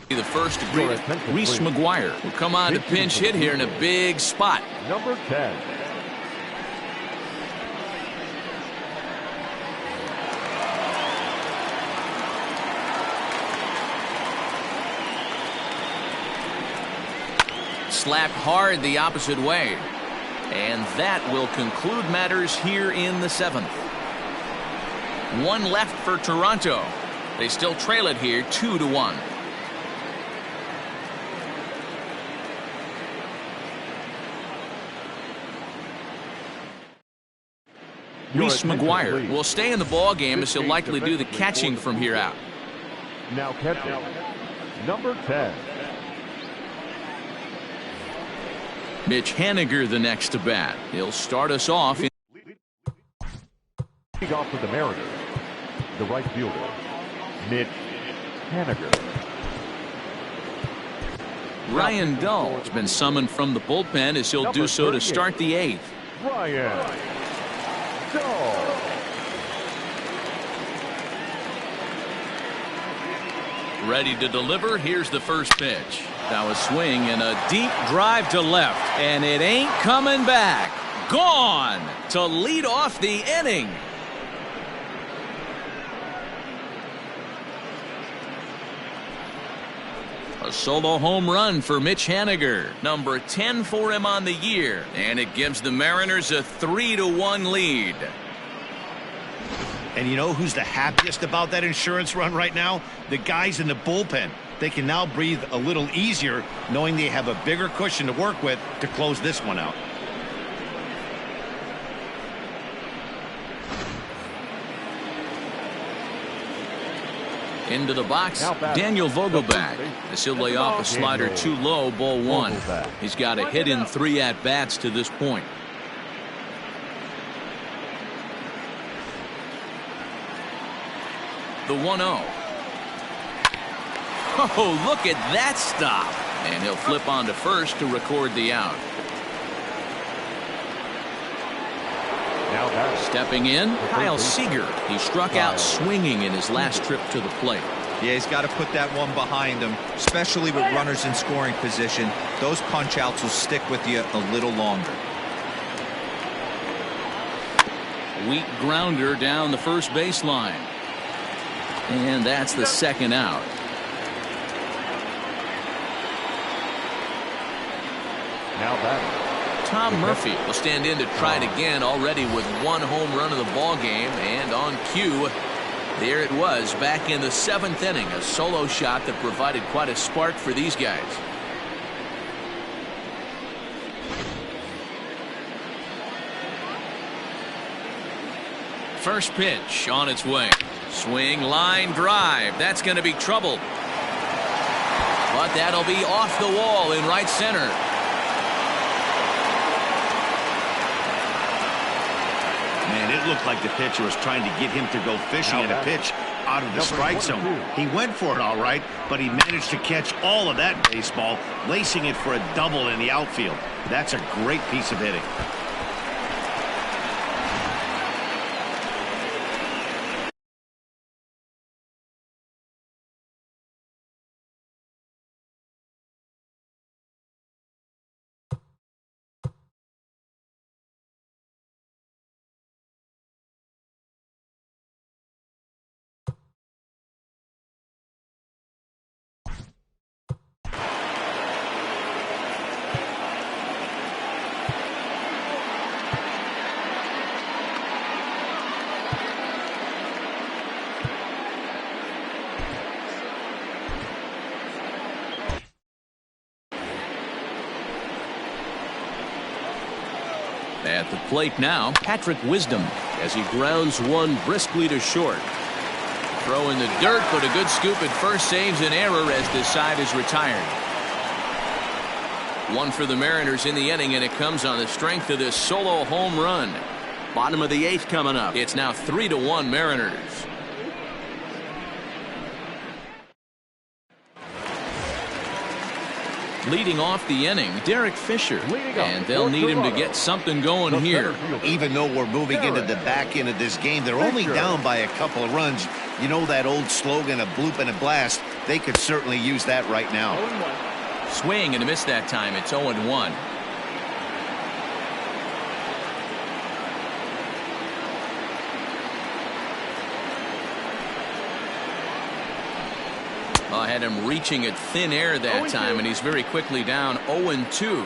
the first to greet it. Reese McGuire will come on to pinch hit here in a big spot. Number 10. Slapped hard the opposite way. And that will conclude matters here in the 7th. 1 left for Toronto. They still trail it here 2-1. Reese McGuire will stay in the ball game as he'll likely do the catching from here out. Now catching, number 10. Mitch Henniger the next to bat. He'll start us off. Leading off for the Mariners, the right fielder, Mitch Henniger. Ryan Dull has been summoned from the bullpen as he'll do so to start the 8th. Ryan Dull. Ready to deliver. Here's the first pitch. Now a swing and a deep drive to left, and it ain't coming back. Gone to lead off the inning. A solo home run for Mitch Haniger, number 10 for him on the year, and it gives the Mariners a 3-1 lead. And you know who's the happiest about that insurance run right now? The guys in the bullpen. They can now breathe a little easier knowing they have a bigger cushion to work with to close this one out. Into the box, Daniel Vogelback. As he'll lay off a slider too low, ball one. He's got a hit in 3 at-bats to this point. The 1-0. Oh, look at that stop. And he'll flip on to first to record the out. Stepping in, Kyle Seager. He struck out swinging in his last trip to the plate. Yeah, he's got to put that one behind him, especially with runners in scoring position. Those punch outs will stick with you a little longer. Weak grounder down the first baseline. And that's the second out. Now batting, Tom Murphy will stand in to try it again, already with 1 home run of the ball game, and on cue, there it was back in the 7th inning, a solo shot that provided quite a spark for these guys. First pitch on its way. Swing, line drive. That's going to be trouble. But that'll be off the wall in right center. Man, it looked like the pitcher was trying to get him to go fishing at a pitch out of the strike zone. He went for it all right, but he managed to catch all of that baseball, lacing it for a double in the outfield. That's a great piece of hitting. At the plate now, Patrick Wisdom, as he grounds one briskly to short. Throw in the dirt, but a good scoop at first saves an error as this side is retired. 1 for the Mariners in the inning, and it comes on the strength of this solo home run. Bottom of the 8th coming up. It's now 3-1 Mariners. Leading off the inning, Derek Fisher, and they'll need him to get something going here. Even though we're moving into the back end of this game, they're only down by a couple of runs. You know that old slogan, a bloop and a blast? They could certainly use that right now. Swing and a miss that time. It's 0-1. I had him reaching at thin air that time, and he's very quickly down 0-2.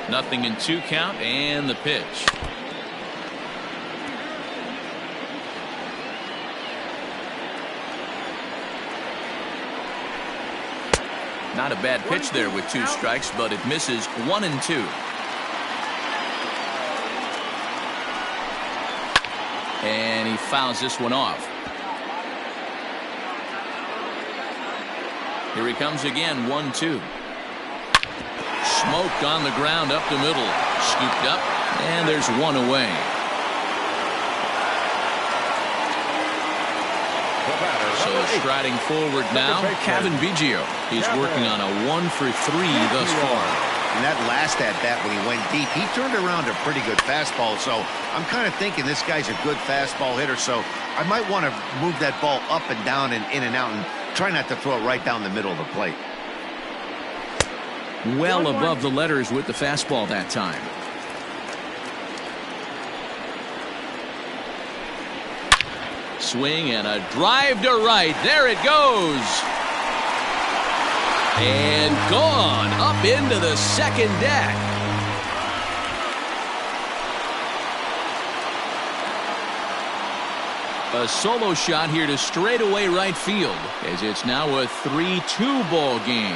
Nothing in 2 count, and the pitch. Not a bad pitch there with 2 strikes, but it misses 1-2. And he fouls this one off. Here he comes again, 1-2. Smoked on the ground up the middle. Scooped up, and there's 1 away. So striding forward now, Kevin Biggio. He's working on a 1 for 3 thus far. And that last at-bat when he went deep, he turned around a pretty good fastball. So I'm kind of thinking this guy's a good fastball hitter. So I might want to move that ball up and down and in and out and try not to throw it right down the middle of the plate. Well above the letters with the fastball that time. Swing and a drive to right. There it goes. And gone up into the second deck. A solo shot here to straightaway right field, as it's now a 3-2 ball game.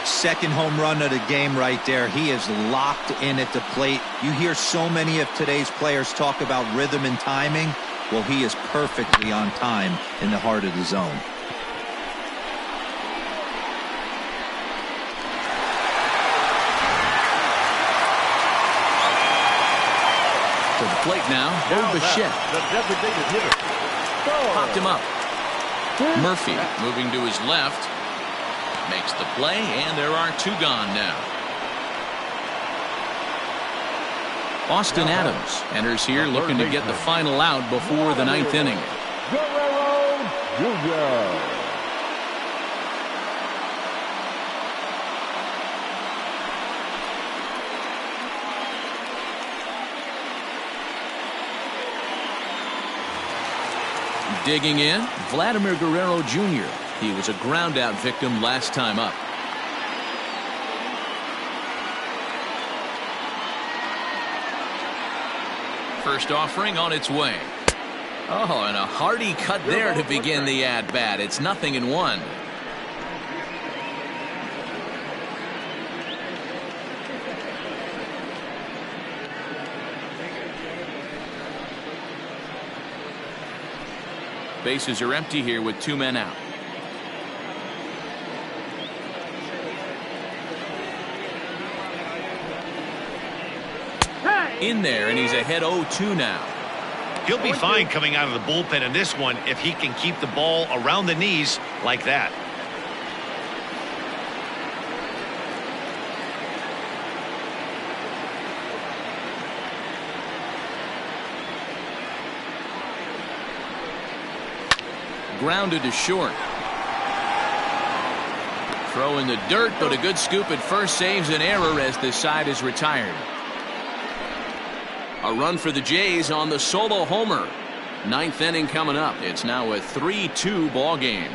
Second home run of the game right there. He is locked in at the plate. You hear so many of today's players talk about rhythm and timing. Well, he is perfectly on time in the heart of the zone. To the plate now, Bichette. The designated hitter. Popped him up. Murphy moving to his left. Makes the play, and there are 2 gone now. Austin Adams enters here looking to get the final out before the 9th inning. Guerrero Jr. Digging in, Vladimir Guerrero Jr. He was a ground-out victim last time up. First offering on its way. Oh, and a hearty cut there to begin the at-bat. It's 0-1. Bases are empty here with 2 men out. In there, and he's ahead 0-2 now. He'll be fine coming out of the bullpen in this one if he can keep the ball around the knees like that. Grounded to short. Throw in the dirt, but a good scoop at first saves an error as the side is retired. A run for the Jays on the solo homer. 9th inning coming up. It's now a 3-2 ball game.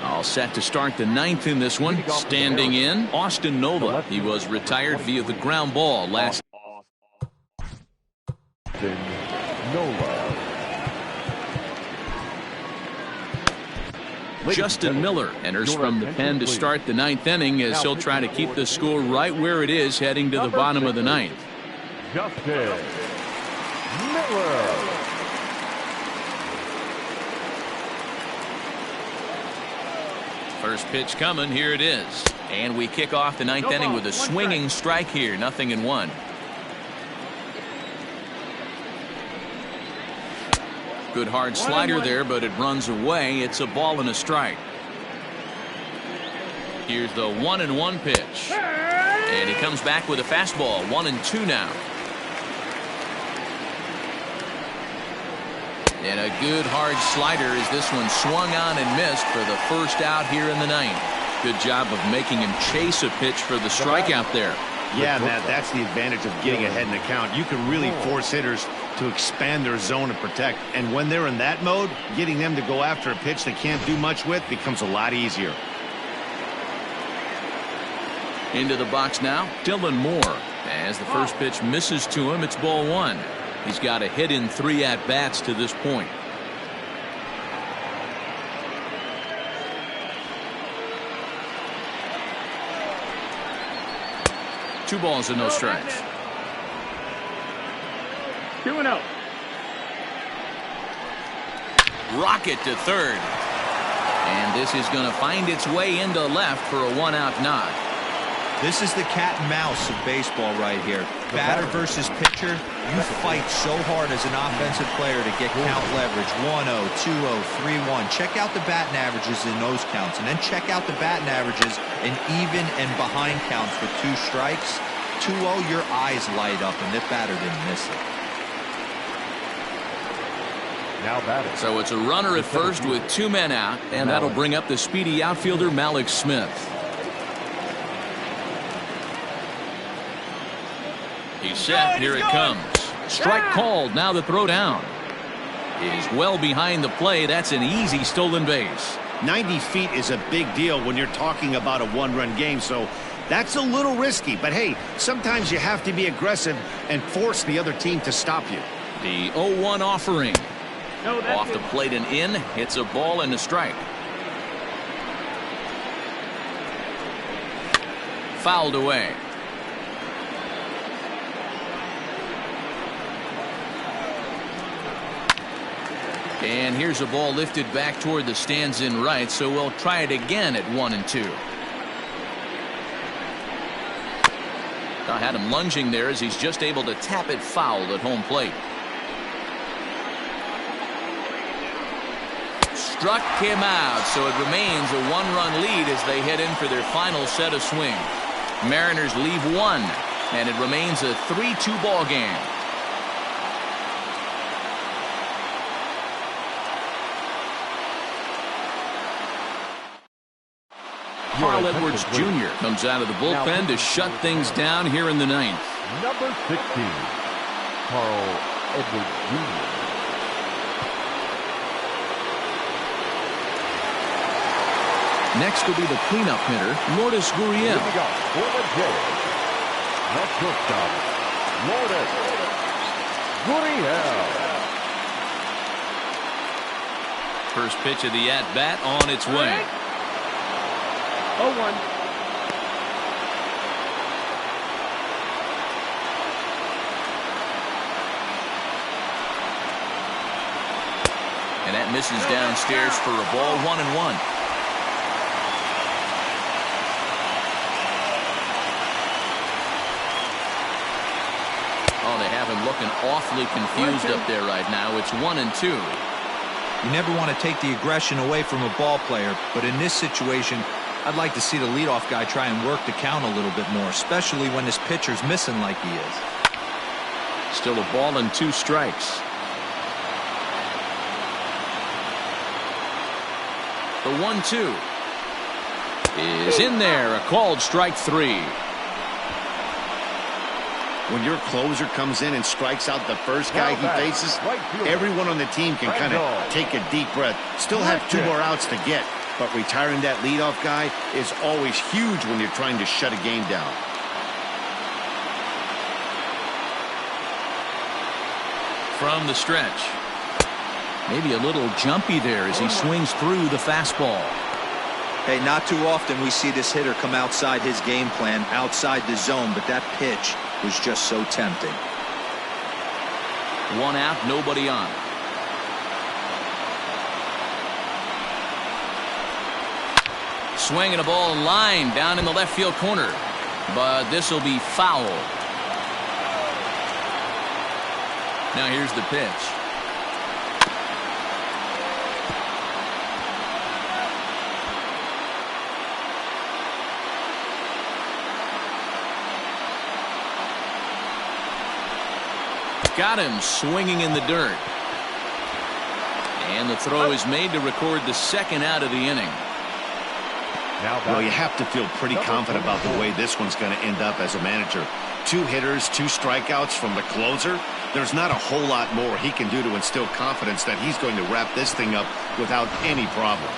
All set to start the 9th in this one. Standing in, Austin Nola. He was retired via the ground ball last. Nola. Justin Miller enters from the pen to start the 9th inning as he'll try to keep the score right where it is heading to the bottom of the 9th. Justin Miller. First pitch coming. Here it is. And we kick off the 9th inning with a swinging strike here. 0-1. Good hard slider there, but it runs away. It's a ball and a strike. Here's the 1-1 pitch. And he comes back with a fastball. 1-2 now. And a good hard slider as this one swung on and missed for the first out here in the 9th. Good job of making him chase a pitch for the strikeout there. Yeah, Matt, that's the advantage of getting ahead in the count. You can really force hitters to expand their zone and protect. And when they're in that mode, getting them to go after a pitch they can't do much with becomes a lot easier. Into the box now, Dylan Moore. As the first pitch misses to him, it's ball 1. He's got a hit in 3 at-bats to this point. Two balls and no strikes. 2-0. Rocket to third. And this is going to find its way into left for a 1-out nod. This is the cat and mouse of baseball right here. Batter versus pitcher. You fight so hard as an offensive player to get count leverage. 1-0, 2-0, 3-1. Check out the batting averages in those counts, and then check out the batting averages in even and behind counts with 2 strikes. 2-0, your eyes light up, and that batter didn't miss it. Now batting. So it's a runner at first with 2 men out, and that'll bring up the speedy outfielder Malik Smith. He's set. Here it comes. Strike called. Now the throw down is well behind the play. That's an easy stolen base. 90 feet is a big deal when you're talking about a one-run game, so that's a little risky. But hey, sometimes you have to be aggressive and force the other team to stop you. The 0-1 offering. Off the plate and in. Hits a ball and a strike. Fouled away. And here's a ball lifted back toward the stands in right, so we'll try it again at 1-2. I had him lunging there as he's just able to tap it foul at home plate. Struck him out, so it remains a 1-run lead as they head in for their final set of swing. Mariners leave 1, and it remains a 3-2 ball game. Carl Edwards Jr. comes out of the bullpen to shut things down here in the 9th. Number 16, Carl Edwards Jr. Next will be the cleanup hitter, Lourdes Gurriel. Here we go for the Jays. The shortstop, Lourdes Gurriel. First pitch of the at-bat on its way. 0-1. And that misses downstairs for a ball. 1-1. Oh, they have him looking awfully confused up there right now. It's 1-2. You never want to take the aggression away from a ball player, but in this situation, I'd like to see the leadoff guy try and work the count a little bit more, especially when this pitcher's missing like he is. Still a ball and 2 strikes. The 1-2 is in there. A called strike 3. When your closer comes in and strikes out the first guy he faces, everyone on the team can kind of take a deep breath. Still have 2 more outs to get, but retiring that leadoff guy is always huge when you're trying to shut a game down. From the stretch. Maybe a little jumpy there as he swings through the fastball. Hey, not too often we see this hitter come outside his game plan, outside the zone, but that pitch was just so tempting. 1 out, nobody on. Swinging a ball line down in the left field corner, but this will be foul. Now here's the pitch. Got him swinging in the dirt. And the throw is made to record the 2nd out of the inning. Well, you have to feel pretty confident about the way this one's going to end up as a manager. 2 hitters, 2 strikeouts from the closer. There's not a whole lot more he can do to instill confidence that he's going to wrap this thing up without any problem.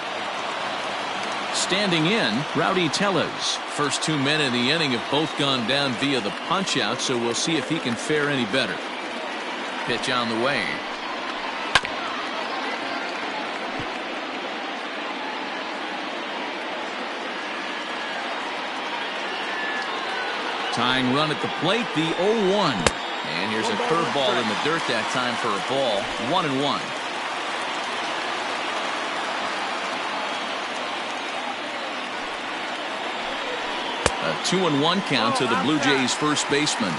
Standing in, Rowdy Tellez. First 2 men in the inning have both gone down via the punch-out, so we'll see if he can fare any better. Pitch on the way. Tying run at the plate, the 0-1. And here's a curveball in the dirt that time for a ball. 1-1. A 2-1 count to the Blue Jays first baseman.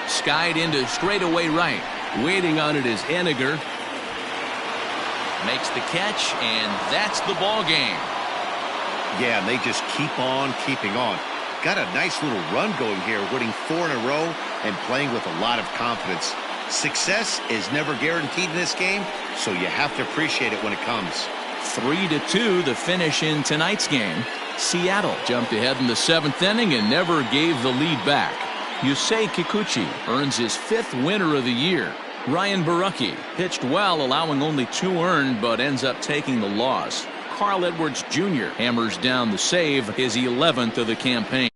Skied into straightaway right. Waiting on it is Henniger. Makes the catch, and that's the ball game. Yeah, and they just keep on keeping on. Got a nice little run going here, winning 4 in a row and playing with a lot of confidence. Success is never guaranteed in this game, so you have to appreciate it when it comes. 3-2 the finish in tonight's game. Seattle jumped ahead in the 7th inning and never gave the lead back. Yusei Kikuchi earns his 5th winner of the year. Ryan Borucki pitched well, allowing only 2 earned, but ends up taking the loss. Carl Edwards Jr. hammers down the save, his 11th of the campaign.